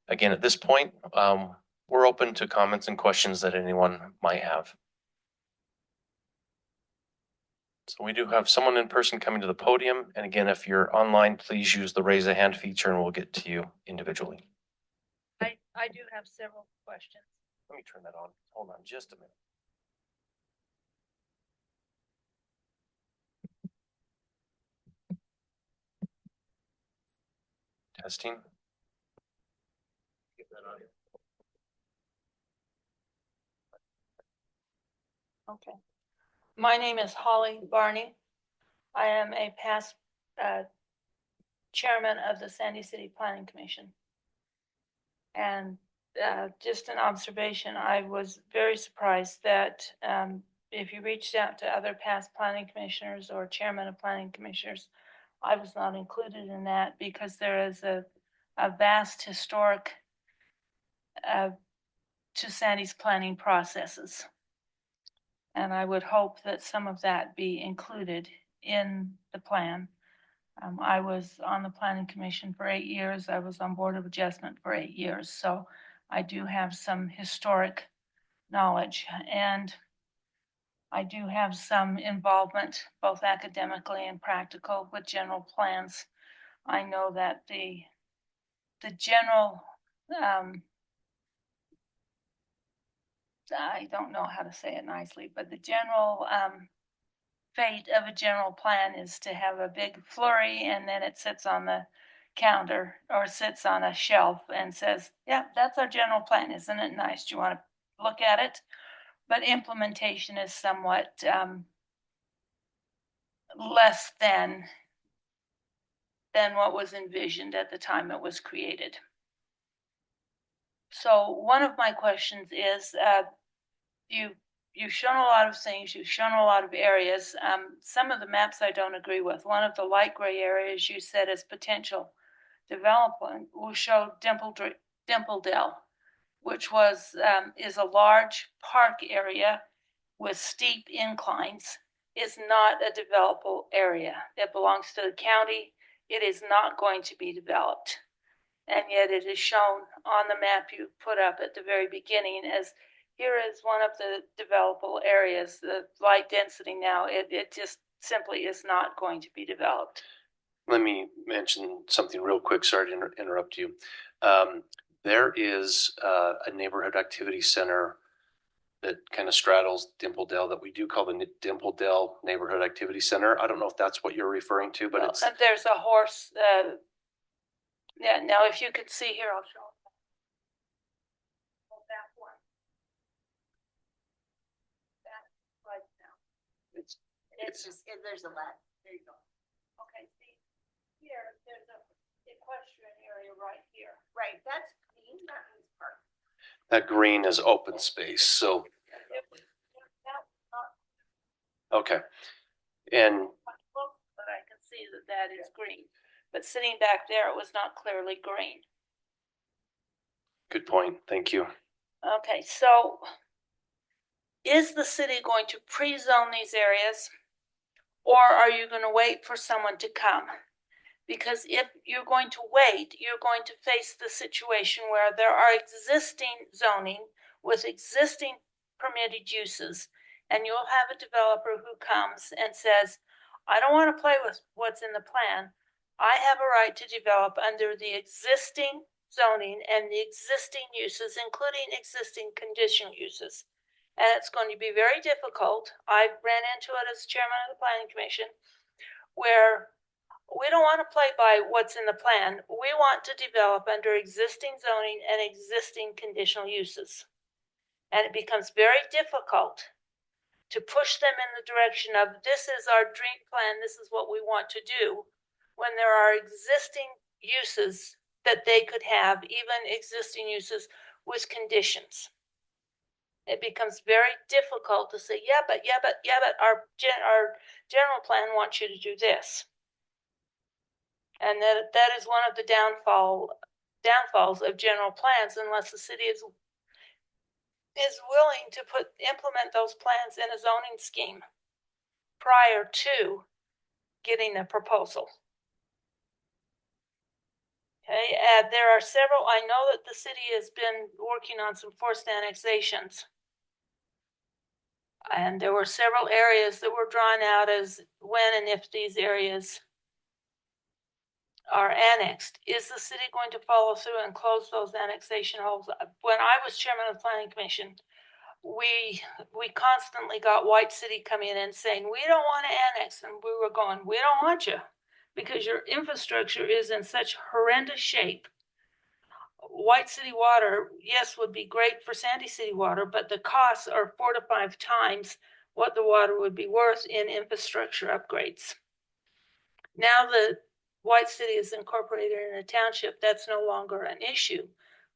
again, at this point, we're open to comments and questions that anyone might have. So we do have someone in person coming to the podium. And again, if you're online, please use the raise a hand feature and we'll get to you individually. I do have several questions. Let me turn that on. Hold on just a minute. Testing. Get that audio. Okay. My name is Holly Barney. I am a past chairman of the Sandy City Planning Commission. And just an observation, I was very surprised that if you reached out to other past planning commissioners or chairman of planning commissioners, I was not included in that because there is a vast historic to Sandy's planning processes. And I would hope that some of that be included in the plan. I was on the planning commission for 8 years. I was on board of adjustment for 8 years. So I do have some historic knowledge, and I do have some involvement, both academically and practical, with general plans. I know that the general, I don't know how to say it nicely, but the general fate of a general plan is to have a big flurry, and then it sits on the counter or sits on a shelf and says, yeah, that's our general plan. Isn't it nice? Do you want to look at it? But implementation is somewhat less than what was envisioned at the time it was created. So one of my questions is, you've shown a lot of things, you've shown a lot of areas. Some of the maps I don't agree with. One of the light gray areas you said as potential development will show Dimpledale, which is a large park area with steep inclines. Is not a developable area. It belongs to the county. It is not going to be developed. And yet it is shown on the map you put up at the very beginning as here is one of the developable areas, the light density now. It just simply is not going to be developed. Let me mention something real quick. Sorry to interrupt you. There is a neighborhood activity center that kind of straddles Dimpledale that we do call the Dimpledale Neighborhood Activity Center. I don't know if that's what you're referring to, but it's... And there's a horse. Yeah, now if you could see here, I'll show that one. That right now. It's just, there's a lot. There you go. Okay, see, here, there's a equestrian area right here. Right, that's Green Mountains Park. That green is open space, so... Okay. And... But I can see that that is green. But sitting back there, it was not clearly green. Good point. Thank you. Okay, so is the city going to pre-zone these areas, or are you going to wait for someone to come? Because if you're going to wait, you're going to face the situation where there are existing zoning with existing permitted uses, and you'll have a developer who comes and says, I don't want to play with what's in the plan. I have a right to develop under the existing zoning and the existing uses, including existing conditional uses. And it's going to be very difficult. I ran into it as chairman of the planning commission, where we don't want to play by what's in the plan. We want to develop under existing zoning and existing conditional uses. And it becomes very difficult to push them in the direction of this is our dream plan, this is what we want to do, when there are existing uses that they could have, even existing uses with conditions. It becomes very difficult to say, yeah, but our general plan wants you to do this. And that is one of the downfalls of general plans, unless the city is willing to implement those plans in a zoning scheme prior to getting a proposal. Okay, there are several. I know that the city has been working on some forced annexations, and there were several areas that were drawn out as when and if these areas are annexed. Is the city going to follow through and close those annexation holes? When I was chairman of the planning commission, we constantly got White City coming in and saying, we don't want to annex. And we were going, we don't want you because your infrastructure is in such horrendous shape. White City Water, yes, would be great for Sandy City Water, but the costs are 4 to 5 times what the water would be worth in infrastructure upgrades. Now the White City is incorporated in a township, that's no longer an issue,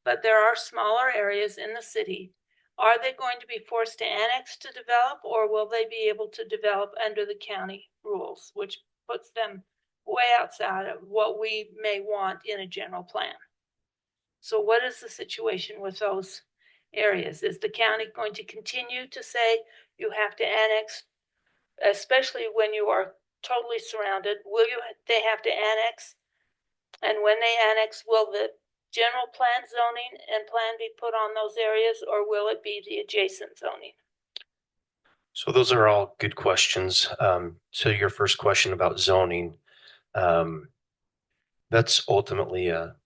but there are smaller areas in the city. Are they going to be forced to annex to develop, or will they be able to develop under the county rules, which puts them way outside of what we may want in a general plan? So what is the situation with those areas? Is the county going to continue to say you have to annex, especially when you are totally surrounded? They have to annex? And when they annex, will the general plan zoning and plan be put on those areas, or will it be the adjacent zoning? So those are all good questions. So your first question about zoning, that's ultimately a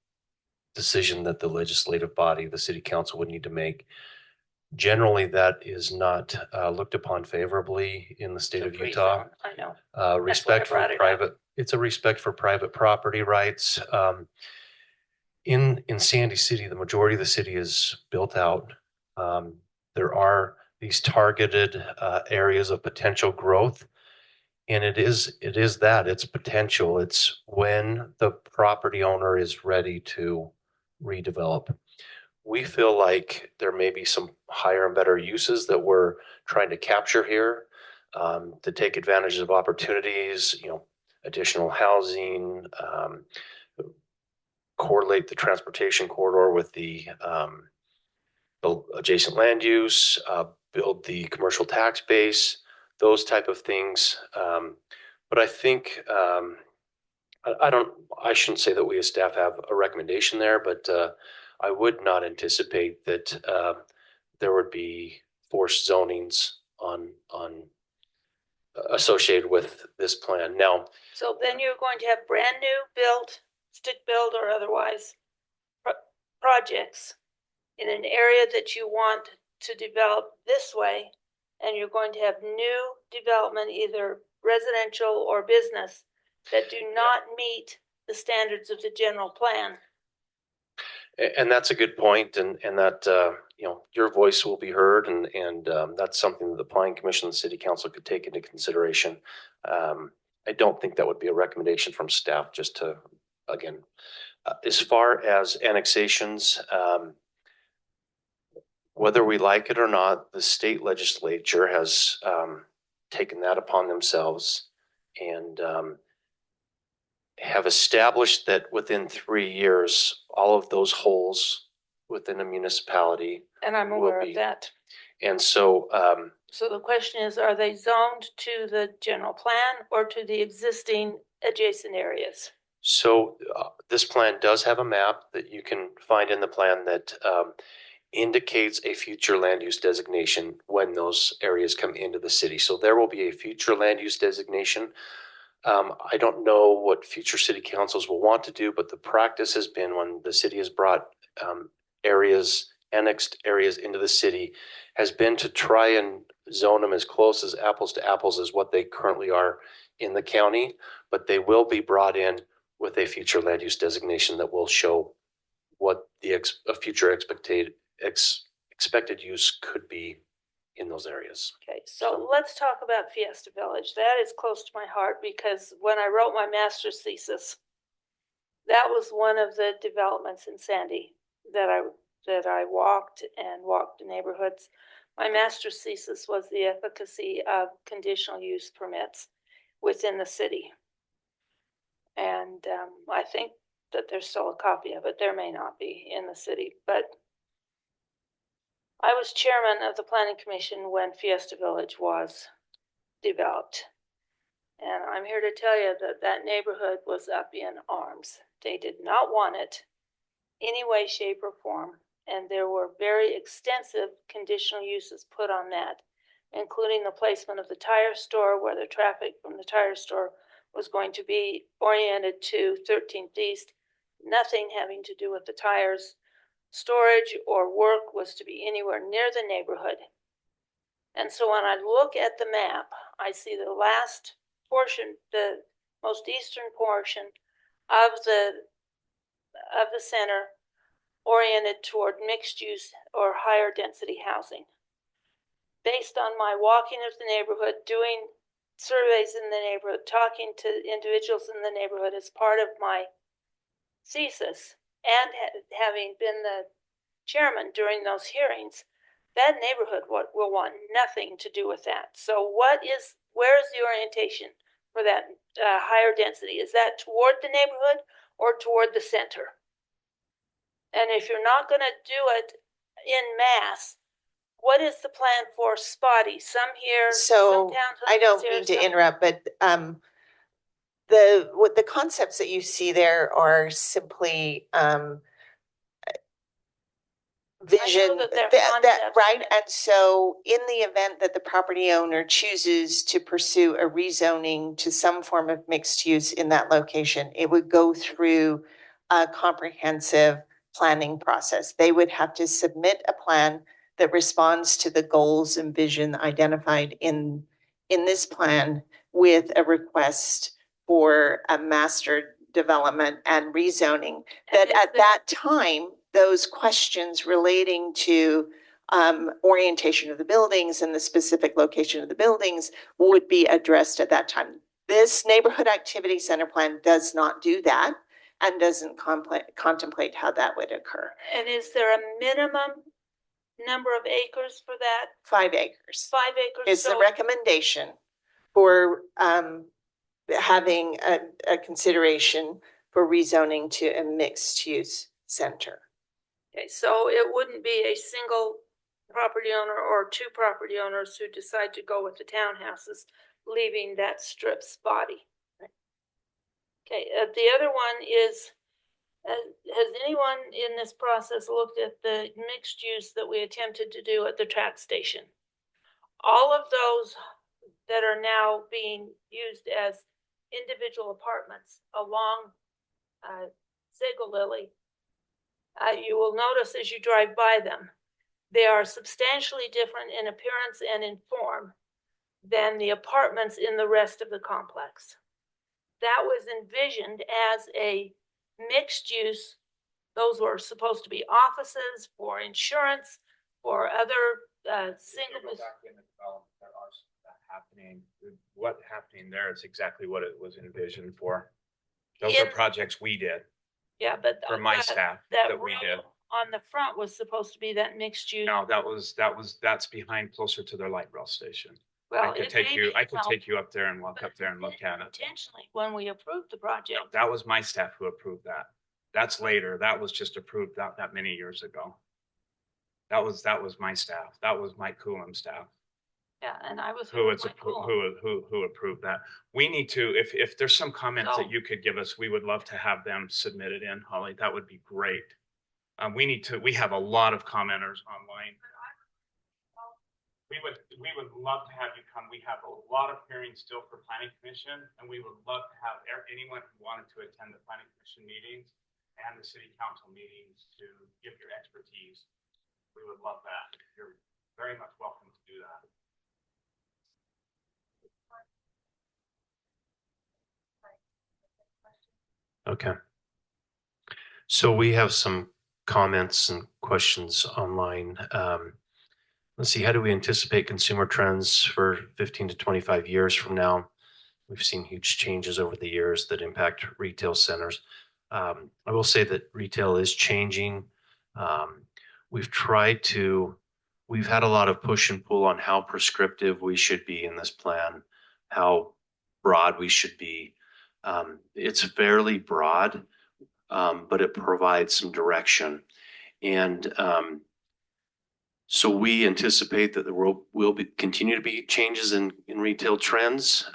decision that the legislative body, the city council, would need to make. Generally, that is not looked upon favorably in the state The of free Utah. zone, I know. Respect for brought it up. private, it's a respect for private property rights. In Sandy City, the majority of the city is built out. There are these targeted areas of potential growth, and it's potential. It's when the property owner is ready to redevelop. We feel like there may be some higher and better uses that we're trying to capture here, to take advantage of opportunities, additional housing, correlate the transportation corridor with the adjacent land use, build the commercial tax base, those type of things. But I think I shouldn't say that we as staff have a recommendation there, but I would not anticipate that there would be forced zonings on associated with this plan. Now, So then you're going to have brand new built, stick built or otherwise, projects in an area that you want to develop this way, and you're going to have new development, either residential or business, that do not meet the standards of the general plan. and that's a good point, and that your voice will be heard, and that's something that the Planning Commission and the City Council could take into consideration. I don't think that would be a recommendation from staff. Just to, again, as far as annexations, whether we like it or not, the state legislature has taken that upon themselves and have established that within 3 years, all of those holes within a municipality. And I'm aware of that. And so, So the question is, are they zoned to the general plan or to the existing adjacent areas? so this plan does have a map that you can find in the plan that indicates a future land use designation when those areas come into the city. So there will be a future land use designation. I don't know what future city councils will want to do, but the practice has been when the city has brought annexed areas into the city, has been to try and zone them as close as apples to apples as what they currently are in the county, but they will be brought in with a future land use designation that will show what the future expected use could be in those areas. Okay, so let's talk about Fiesta Village. That is close to my heart because when I wrote my master's thesis, that was one of the developments in Sandy that I walked the neighborhoods. My master's thesis was the efficacy of conditional use permits within the city. And I think that there's still a copy of it. There may not be in the city, but I was chairman of the Planning Commission when Fiesta Village was developed. And I'm here to tell you that that neighborhood was up in arms. They did not want it any way, shape, or form. And there were very extensive conditional uses put on that, including the placement of the tire store, where the traffic from the tire store was going to be oriented to 13th East. Nothing having to do with the tires. Storage or work was to be anywhere near the neighborhood. And so when I look at the map, I see the last portion, the most eastern portion of the center oriented toward mixed use or higher density housing. Based on my walking of the neighborhood, doing surveys in the neighborhood, talking to individuals in the neighborhood as part of my thesis, and having been the chairman during those hearings, that neighborhood will want nothing to do with that. So where is the orientation for that higher density? Is that toward the neighborhood or toward the center? And if you're not going to do it in mass, what is the plan for spotty? Some here, some So townhomes I don't here, mean to some- interrupt, but the concepts that you see there are simply vision that they're that concepts. right. And so in the event that the property owner chooses to pursue a rezoning to some form of mixed use in that location, it would go through a comprehensive planning process. They would have to submit a plan that responds to the goals and vision identified in this plan, with a request for a master development and rezoning. That at that time, those questions relating to orientation of the buildings and the specific location of the buildings would be addressed at that time. This neighborhood activity center plan does not do that and doesn't contemplate how that would occur. And is there a minimum number of acres for that? 5 acres 5 acres. is the recommendation for having a consideration for rezoning to a mixed use center. Okay, so it wouldn't be a single property owner or 2 property owners who decide to go with the townhouses, leaving that strip spotty. Okay, the other one is, has anyone in this process looked at the mixed use that we attempted to do at the track station? All of those that are now being used as individual apartments along Sago Lily, you will notice as you drive by them, they are substantially different in appearance and in form than the apartments in the rest of the complex. That was envisioned as a mixed use. Those were supposed to be offices for insurance, for other single. Happening, what happening there is exactly what it was envisioned for. Those are projects we did. Yeah, but for my staff that we did. On the front was supposed to be that mixed use. No, that's behind closer to their light rail station. Well, I could take you up there and walk up there and look at it. Intentionally, when we approved the project. No, that was my staff who approved that. That's later. That was just approved that many years ago. That was my staff. That was Mike Coolum's staff. Yeah, and I was who approved that. We need to, if there's some comments that you could give us, we would love to have them submitted in, Holly. That would be great. We have a lot of commenters online. We would love to have you come. We have a lot of hearings still for Planning Commission, and we would love to have anyone who wanted to attend the Planning Commission meetings and the City Council meetings to give your expertise. We would love that. You're very much welcome to do that. Okay. So we have some comments and questions online. Let's see, how do we anticipate consumer trends for 15 to 25 years from now? We've seen huge changes over the years that impact retail centers. I will say that retail is changing. We've had a lot of push and pull on how prescriptive we should be in this plan, how broad we should be. It's fairly broad, but it provides some direction. And so we anticipate that there will continue to be changes in retail trends.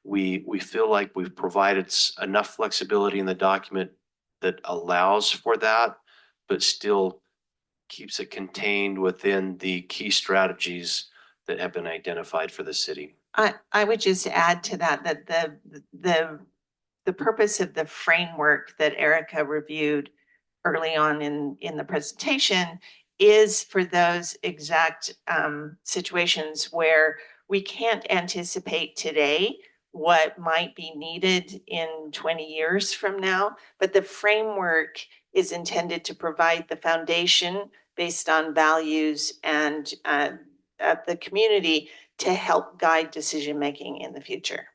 We feel like we've provided enough flexibility in the document that allows for that, but still keeps it contained within the key strategies that have been identified for the city. I would just add to that the purpose of the framework that Erica reviewed early on in the presentation is for those exact situations where we can't anticipate today what might be needed in 20 years from now, but the framework is intended to provide the foundation based on values and the community to help guide decision-making in the future.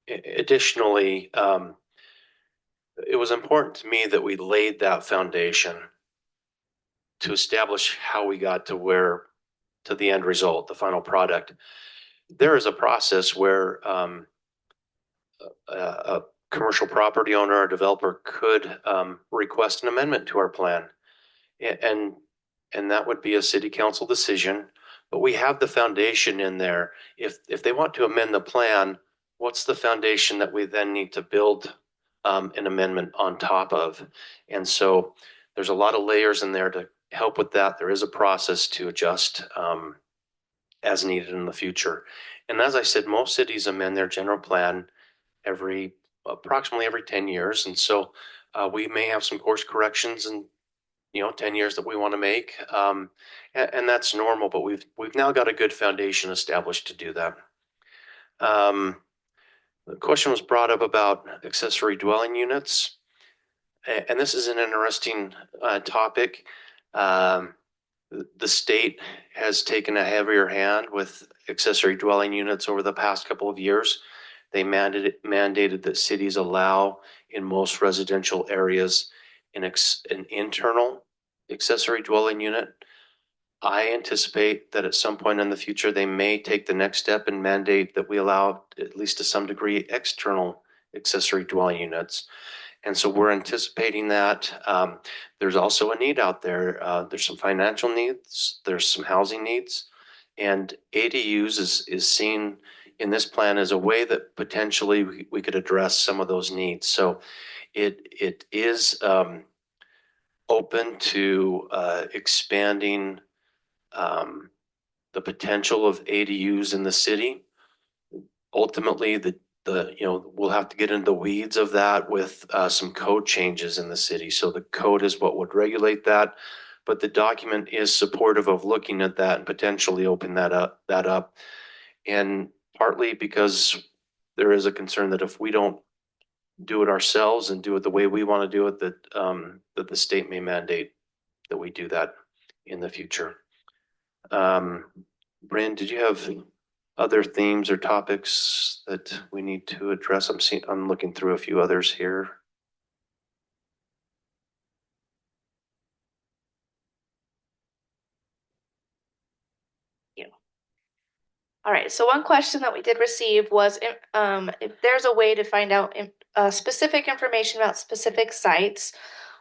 Additionally, it was important to me that we laid that foundation to establish how we got to the end result, the final product. There is a process where a commercial property owner or developer could request an amendment to our plan. And, and that would be a city council decision, but we have the foundation in there. If they want to amend the plan, what's the foundation that we then need to build an amendment on top of? And so there's a lot of layers in there to help with that. There is a process to adjust as needed in the future. And as I said, most cities amend their general plan approximately every 10 years. And so we may have some course corrections in 10 years that we want to make. And that's normal, but we've now got a good foundation established to do that. The question was brought up about accessory dwelling units. And this is an interesting topic. The state has taken a heavier hand with accessory dwelling units over the past couple of years. They mandated that cities allow in most residential areas an internal accessory dwelling unit. I anticipate that at some point in the future, they may take the next step and mandate that we allow, at least to some degree, external accessory dwelling units. And so we're anticipating that. There's also a need out there. There's some financial needs. There's some housing needs. And ADUs is seen in this plan as a way that potentially we could address some of those needs. So it is open to expanding the potential of ADUs in the city. Ultimately, we'll have to get into the weeds of that with some code changes in the city. So the code is what would regulate that, but the document is supportive of looking at that and potentially open that up. And partly because there is a concern that if we don't do it ourselves and do it the way we want to do it, that the state may mandate that we do that in the future. Bryn, did you have other themes or topics that we need to address? I'm looking through a few others here. All right, so one question that we did receive was if there's a way to find out specific information about specific sites,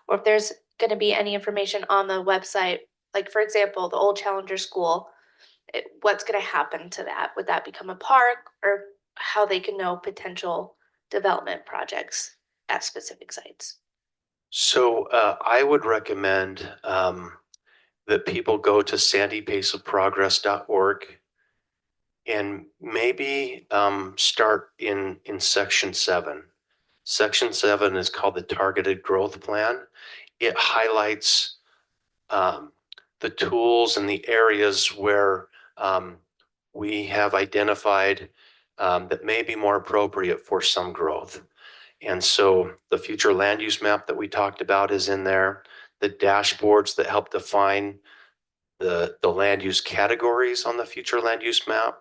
or if there's going to be any information on the website, like for example, the old Challenger School, what's going to happen to that? Would that become a park, or how they can know potential development projects at specific sites? So I would recommend that people go to sandypaceofprogress.org and maybe start in section 7. Section 7 is called the Targeted Growth Plan. It highlights the tools and the areas where we have identified that may be more appropriate for some growth. And so the future land use map that we talked about is in there. The dashboards that help define the land use categories on the future land use map.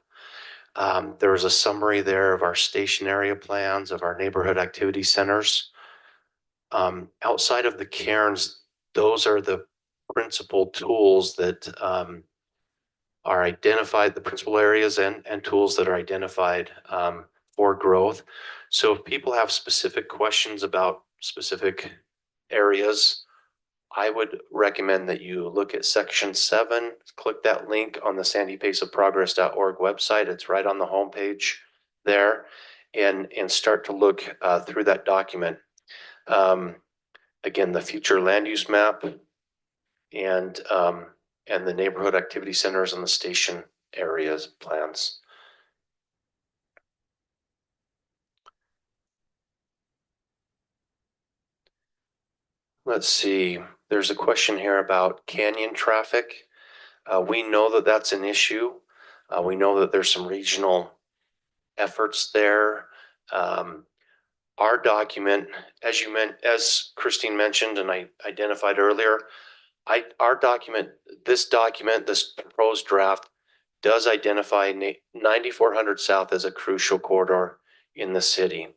There is a summary there of our station area plans, of our neighborhood activity centers. Outside of the cairns, those are the principal tools that are identified, the principal areas and tools that are identified for growth. So if people have specific questions about specific areas, I would recommend that you look at section 7, click that link on the sandypaceofprogress.org website. It's right on the homepage there, and start to look through that document. Again, the future land use map and the neighborhood activity centers and the station areas plans. Let's see, there's a question here about canyon traffic. We know that that's an issue. We know that there's some regional efforts there. Our document, as Christine mentioned and I identified earlier, this proposed draft does identify 9400 South as a crucial corridor in the city.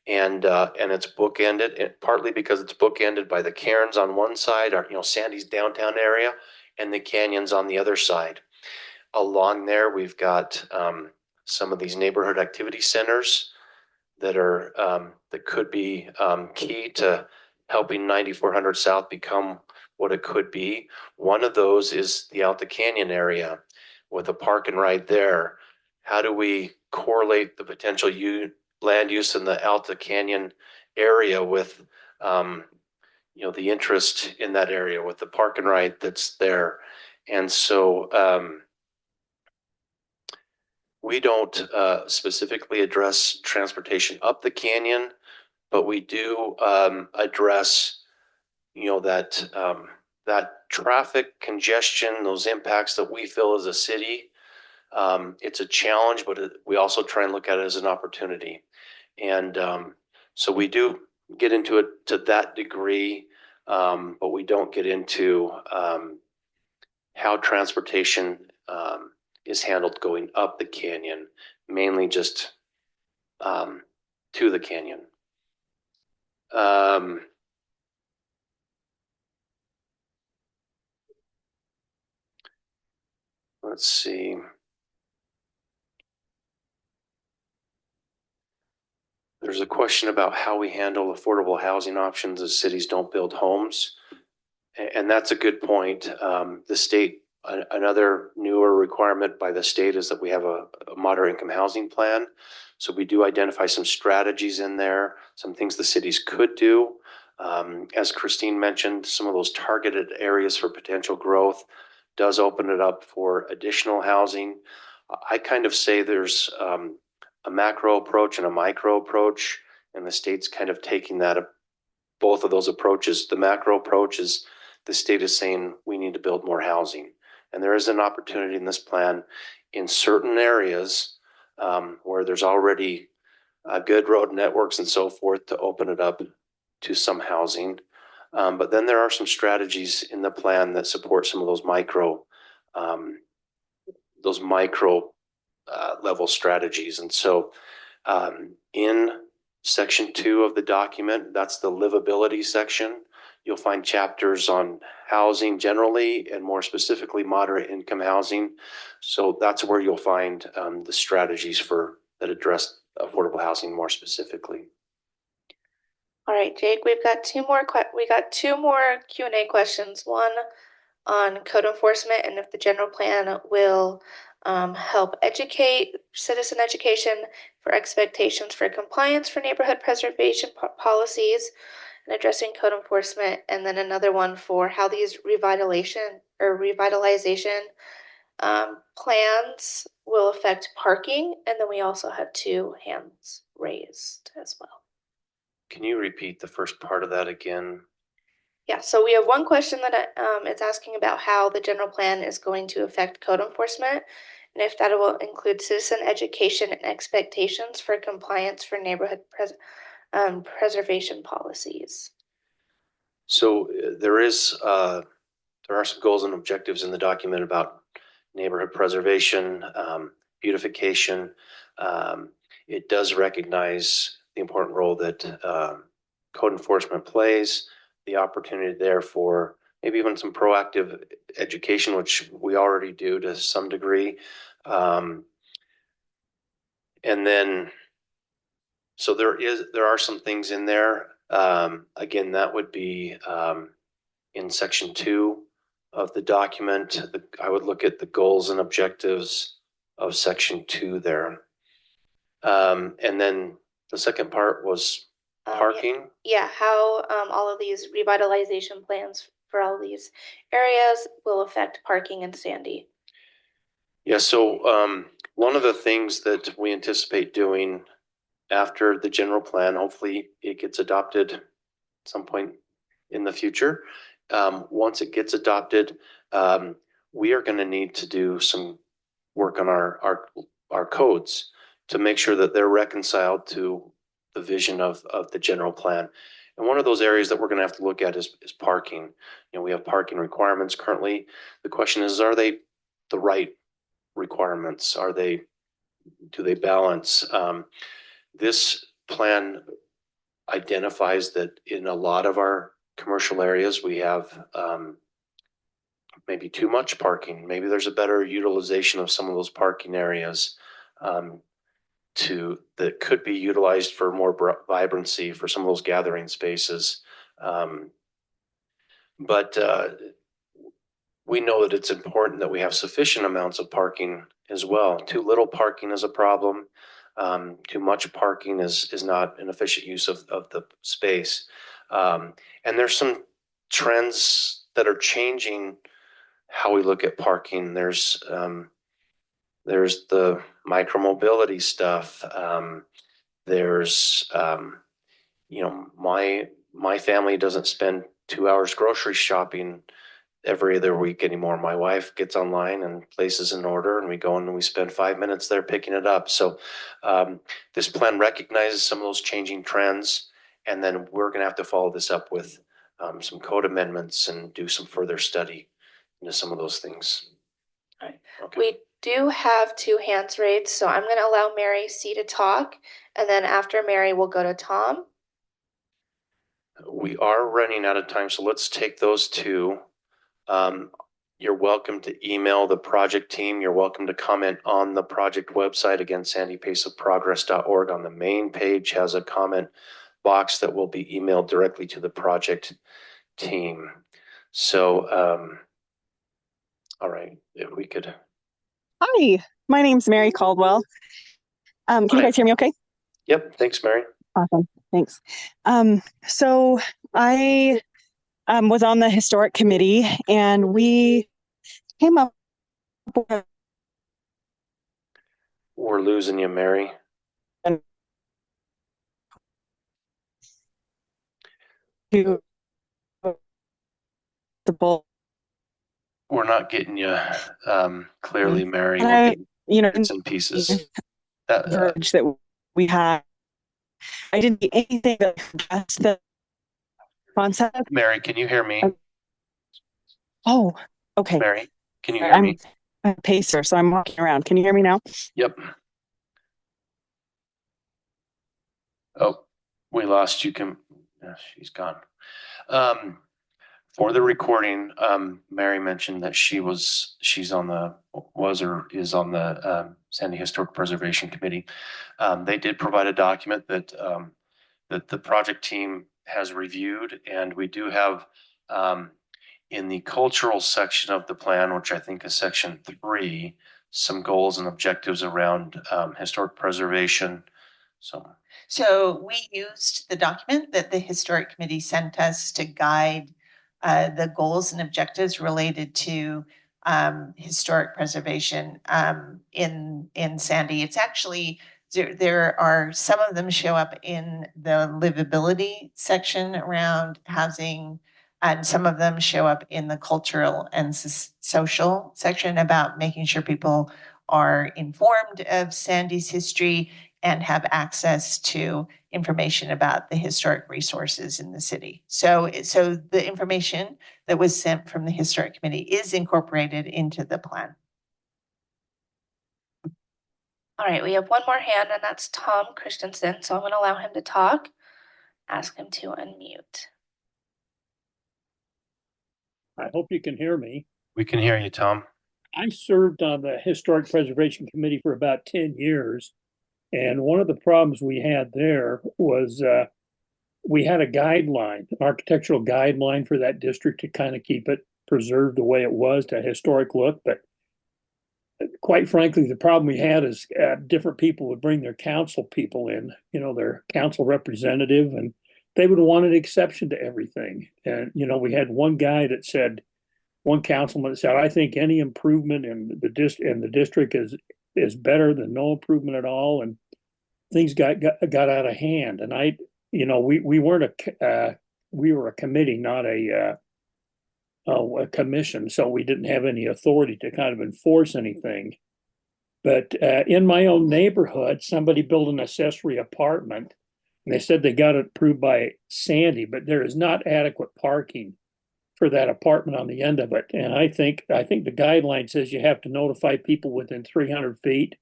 And it's bookended, partly because it's bookended by the cairns on one side, or Sandy's downtown area, and the canyons on the other side. Along there, we've got some of these neighborhood activity centers that could be key to helping 9400 South become what it could be. One of those is the Alta Canyon area with a park and ride there. How do we correlate the potential land use in the Alta Canyon area with, the interest in that area with the park and ride that's there? And so we don't specifically address transportation up the canyon, but we do address, that traffic congestion, those impacts that we feel as a city. It's a challenge, but we also try and look at it as an opportunity. And so we do get into it to that degree, but we don't get into how transportation is handled going up the canyon, mainly just to the canyon. Let's see. There's a question about how we handle affordable housing options as cities don't build homes. And that's a good point. The state, another newer requirement by the state is that we have a moderate income housing plan. So we do identify some strategies in there, some things the cities could do. As Christine mentioned, some of those targeted areas for potential growth does open it up for additional housing. I kind of say there's a macro approach and a micro approach, and the state's kind of taking that, both of those approaches. The macro approach is the state is saying we need to build more housing. And there is an opportunity in this plan in certain areas where there's already good road networks and so forth to open it up to some housing. But then there are some strategies in the plan that support some of those micro level strategies. And so in section 2 of the document, that's the livability section. You'll find chapters on housing generally and more specifically moderate income housing. So that's where you'll find the strategies that address affordable housing more specifically. All right, Jake, we've got two more Q&A questions. One on code enforcement and if the general plan will help educate citizen education for expectations for compliance for neighborhood preservation policies and addressing code enforcement. And then another one for how these revitalization plans will affect parking. And then we also have 2 hands raised as well. Can you repeat the first part of that again? Yeah, so we have one question that it's asking about how the general plan is going to affect code enforcement and if that will include citizen education and expectations for compliance for neighborhood preservation policies. So there are some goals and objectives in the document about neighborhood preservation, beautification. It does recognize the important role that code enforcement plays, the opportunity there for maybe even some proactive education, which we already do to some degree. And then, so there are some things in there. Again, that would be in section 2 of the document. I would look at the goals and objectives of section 2 there. And then the second part was parking. Yeah, how all of these revitalization plans for all of these areas will affect parking in Sandy. Yeah, so one of the things that we anticipate doing after the general plan, hopefully it gets adopted at some point in the future. Once it gets adopted, we are going to need to do some work on our codes to make sure that they're reconciled to the vision of the general plan. And one of those areas that we're going to have to look at is parking. We have parking requirements currently. The question is, are they the right requirements? Do they balance? This plan identifies that in a lot of our commercial areas, we have maybe too much parking. Maybe there's a better utilization of some of those parking areas that could be utilized for more vibrancy for some of those gathering spaces. But we know that it's important that we have sufficient amounts of parking as well. Too little parking is a problem. Too much parking is not an efficient use of the space. And there's some trends that are changing how we look at parking. There's the micromobility stuff. There's my family doesn't spend 2 hours grocery shopping every other week anymore. My wife gets online and places an order, and we go and we spend 5 minutes there picking it up. So this plan recognizes some of those changing trends, and then we're going to have to follow this up with some code amendments and do some further study into some of those things. All right. Okay. We do have 2 hands raised, so I'm going to allow Mary C to talk, and then after Mary, we'll go to Tom. We are running out of time, so let's take those 2. You're welcome to email the project team. You're welcome to comment on the project website. Again, sandypaceofprogress.org on the main page has a comment box that will be emailed directly to the project team. So, all right, if we could. Hi, my name's Mary Caldwell. Can you guys hear me okay? Yep, thanks, Mary. Awesome, thanks. So I was on the historic committee, and we came up with We're losing you, Mary. the bull. We're not getting you clearly, Mary. And We're I, getting you know, bits and pieces. That, coverage that we had. I didn't see anything that addressed the concept. Mary, can you hear me? Oh, okay. Mary, can you hear me? I'm a pacer, so I'm walking around. Can you hear me now? Yep. Oh, we lost you. She's gone. For the recording, Mary mentioned that she's on the is on the Sandy Historic Preservation Committee. They did provide a document that that the project team has reviewed, and we do have in the cultural section of the plan, which I think is section 3, some goals and objectives around historic preservation. So we used the document that the Historic Committee sent us to guide the goals and objectives related to historic preservation in Sandy. It's actually, there are some of them show up in the livability section around housing, and some of them show up in the cultural and social section about making sure people are informed of Sandy's history and have access to information about the historic resources in the city. So the information that was sent from the Historic Committee is incorporated into the plan. All right, we have one more hand, and that's Tom Christensen. So I'm going to allow him to talk. Ask him to unmute. I hope you can hear me. We can hear you, Tom. I served on the Historic Preservation Committee for about 10 years. And one of the problems we had there was we had a guideline, an architectural guideline for that district to kind of keep it preserved the way it was, to a historic look. But quite frankly, the problem we had is different people would bring their council people in, their council representative, and they would want an exception to everything. And, we had one guy that said, one councilman that said, I think any improvement in the district is better than no improvement at all. And things got out of hand. And we weren't we were a committee, not a commission. So we didn't have any authority to kind of enforce anything. But in my own neighborhood, somebody built an accessory apartment, and they said they got it approved by Sandy, but there is not adequate parking for that apartment on the end of it. And I think the guideline says you have to notify people within 300 feet.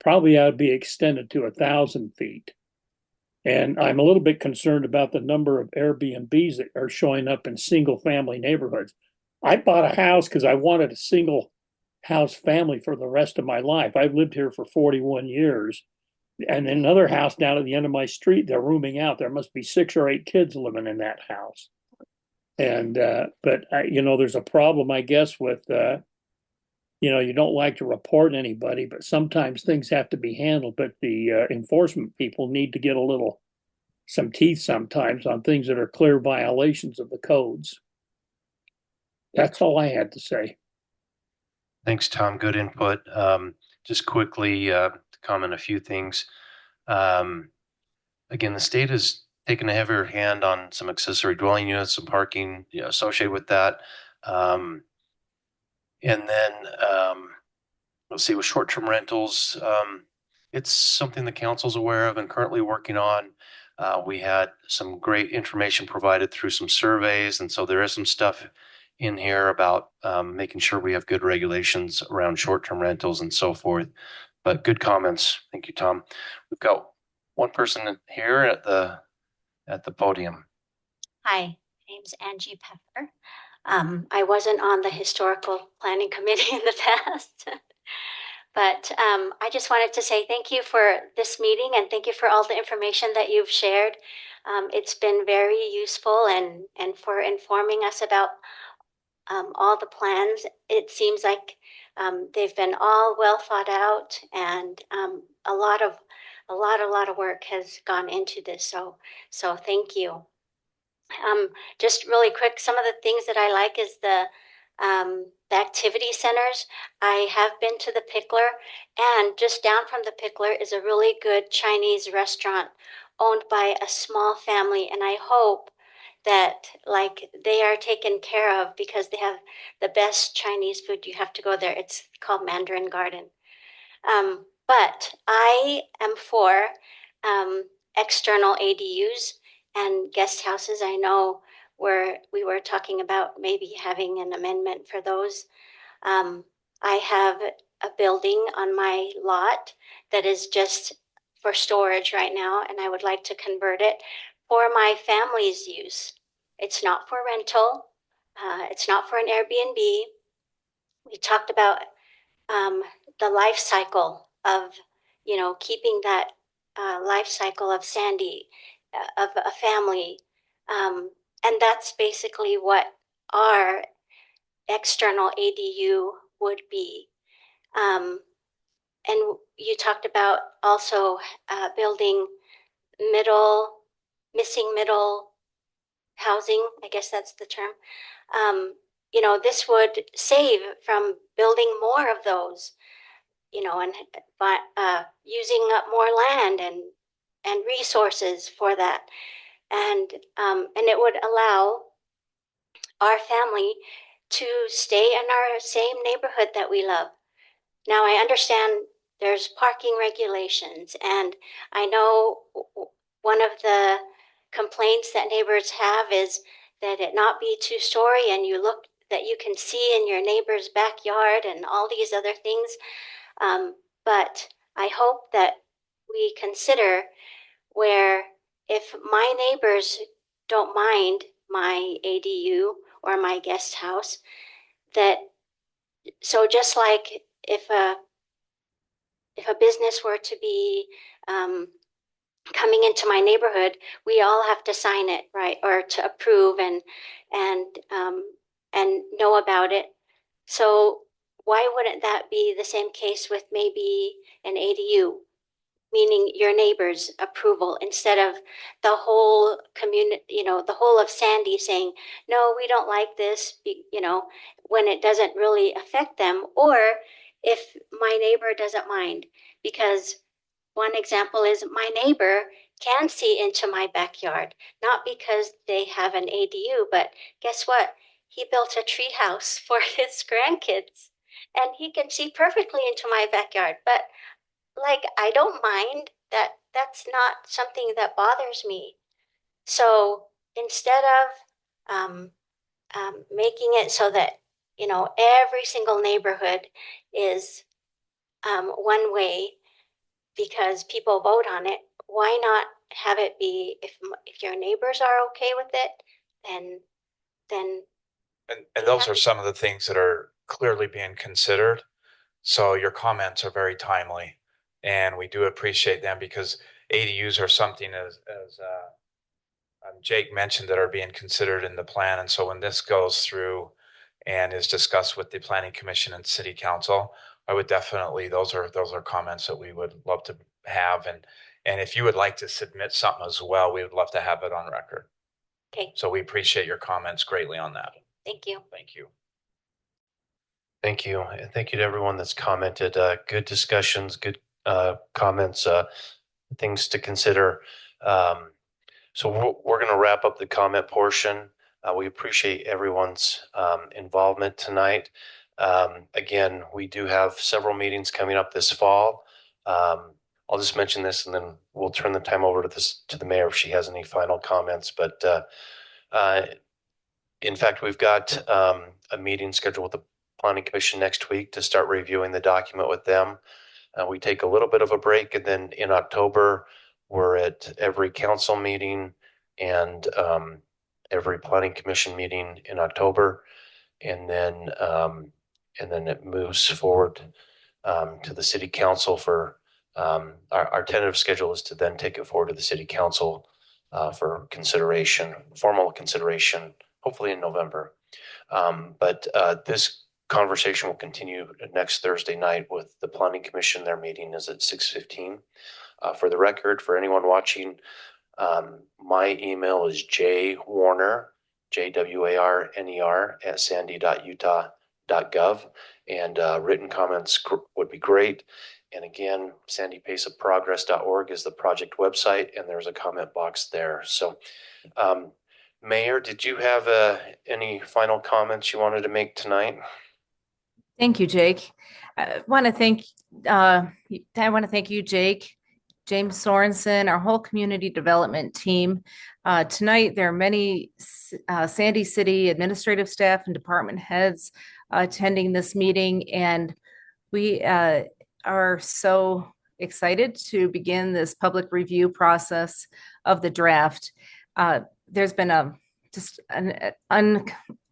Probably ought to be extended to 1,000 feet. And I'm a little bit concerned about the number of Airbnbs that are showing up in single family neighborhoods. I bought a house because I wanted a single house family for the rest of my life. I've lived here for 41 years. And in another house down at the end of my street, they're rooming out. There must be 6 or 8 kids living in that house. And, but there's a problem, I guess, with, you don't like to report anybody, but sometimes things have to be handled. But the enforcement people need to get some teeth sometimes on things that are clear violations of the codes. That's all I had to say. Thanks, Tom. Good input. Just quickly to comment a few things. Again, the state has taken a heavier hand on some accessory dwelling units, some parking associated with that. And then let's see, with short-term rentals, it's something the council's aware of and currently working on. We had some great information provided through some surveys, and so there is some stuff in here about making sure we have good regulations around short-term rentals and so forth. But good comments. Thank you, Tom. We've got one person here at the podium. Hi, my name's Angie Pepper. I wasn't on the historical planning committee in the past. But I just wanted to say thank you for this meeting and thank you for all the information that you've shared. It's been very useful and for informing us about all the plans. It seems like they've been all well thought out, and a lot of work has gone into this. So thank you. Just really quick, some of the things that I like is the activity centers. I have been to the Pickler, and just down from the Pickler is a really good Chinese restaurant owned by a small family, and I hope that they are taken care of because they have the best Chinese food. You have to go there. It's called Mandarin Garden. But I am for external ADUs and guest houses. I know we were talking about maybe having an amendment for those. I have a building on my lot that is just for storage right now, and I would like to convert it for my family's use. It's not for rental. It's not for an Airbnb. We talked about the life cycle of, keeping that life cycle of Sandy, of a family. And that's basically what our external ADU would be. And you talked about also building missing middle housing. I guess that's the term. This would save from building more of those, and using up more land and resources for that. And it would allow our family to stay in our same neighborhood that we love. Now, I understand there's parking regulations, and I know one of the complaints that neighbors have is that it not be two-story and that you can see in your neighbor's backyard and all these other things. But I hope that we consider where if my neighbors don't mind my ADU or my guest house, so just like if a business were to be coming into my neighborhood, we all have to sign it, right, or to approve and know about it. So why wouldn't that be the same case with maybe an ADU, meaning your neighbor's approval, instead of the whole community, the whole of Sandy saying, no, we don't like this, when it doesn't really affect them, or if my neighbor doesn't mind. Because one example is my neighbor can see into my backyard, not because they have an ADU, but guess what? He built a tree house for his grandkids, and he can see perfectly into my backyard. But I don't mind that. That's not something that bothers me. So instead of making it so that, every single neighborhood is one way because people vote on it, why not have it be if your neighbors are okay with it, then. And those are some of the things that are clearly being considered. So your comments are very timely, and we do appreciate them because ADUs are something, as Jake mentioned that are being considered in the plan. And so when this goes through and is discussed with the Planning Commission and City Council, I would definitely, those are comments that we would love to have. And if you would like to submit something as well, we would love to have it on record. Okay, So we appreciate your comments greatly on that. thank you. Thank you. Thank you. And thank you to everyone that's commented. Good discussions, good comments, things to consider. So we're going to wrap up the comment portion. We appreciate everyone's involvement tonight. Again, we do have several meetings coming up this fall. I'll just mention this and then we'll turn the time over to the mayor if she has any final comments. But in fact, we've got a meeting scheduled with the Planning Commission next week to start reviewing the document with them. We take a little bit of a break, and then in October, we're at every council meeting and every Planning Commission meeting in October, and then it moves forward to the City Council for our tentative schedule is to then take it forward to the City Council for consideration, formal consideration, hopefully in November. But this conversation will continue next Thursday night with the Planning Commission. Their meeting is at 6:15. For the record, for anyone watching, my email is jwarner, JWARNER @sandy.utah.gov, and written comments would be great. And again, sandypaceofprogress.org is the project website, and there's a comment box there. So, Mayor, did you have any final comments you wanted to make tonight? Thank you, Jake. I want to thank you, Jake, James Sorensen, our whole community development team. Tonight, there are many Sandy City administrative staff and department heads attending this meeting, and we are so excited to begin this public review process of the draft. There's been just an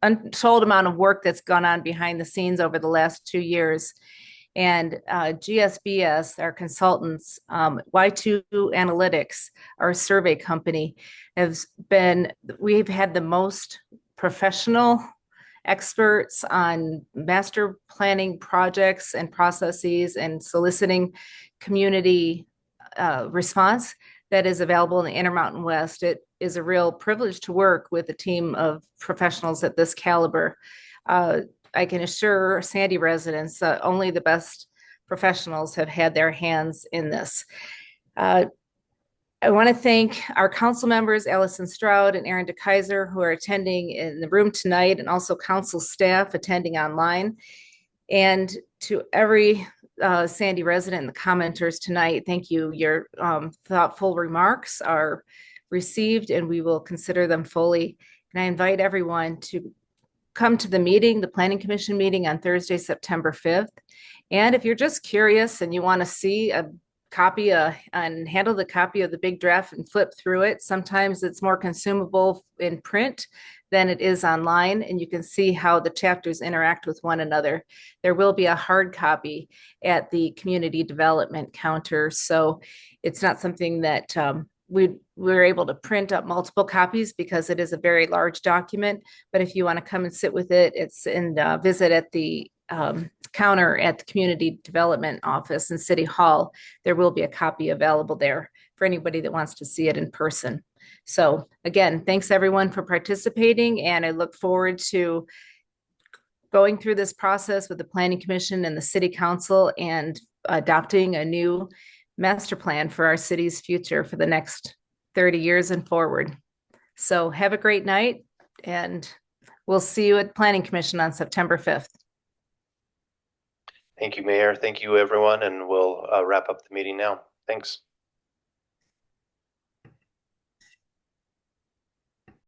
untold amount of work that's gone on behind the scenes over the last 2 years. And GSBS, our consultants, Y2 Analytics, our survey company, we've had the most professional experts on master planning projects and processes and soliciting community response that is available in the Intermountain West. It is a real privilege to work with a team of professionals at this caliber. I can assure Sandy residents that only the best professionals have had their hands in this. I want to thank our council members, Allison Stroud and Aaron DeKaiser, who are attending in the room tonight, and also council staff attending online. And to every Sandy resident and the commenters tonight, thank you. Your thoughtful remarks are received and we will consider them fully. And I invite everyone to come to the meeting, the Planning Commission meeting on Thursday, September 5th. And if you're just curious and you want to see a copy and handle the copy of the big draft and flip through it, sometimes it's more consumable in print than it is online, and you can see how the chapters interact with one another. There will be a hard copy at the community development counter, so it's not something that we're able to print up multiple copies because it is a very large document. But if you want to come and sit with it, it's visit at the counter at the community development office in City Hall. There will be a copy available there for anybody that wants to see it in person. So again, thanks everyone for participating, and I look forward to going through this process with the Planning Commission and the City Council and adopting a new master plan for our city's future for the next 30 years and forward. So have a great night, and we'll see you at Planning Commission on September 5th. Thank you, Mayor. Thank you, everyone, and we'll wrap up the meeting now. Thanks.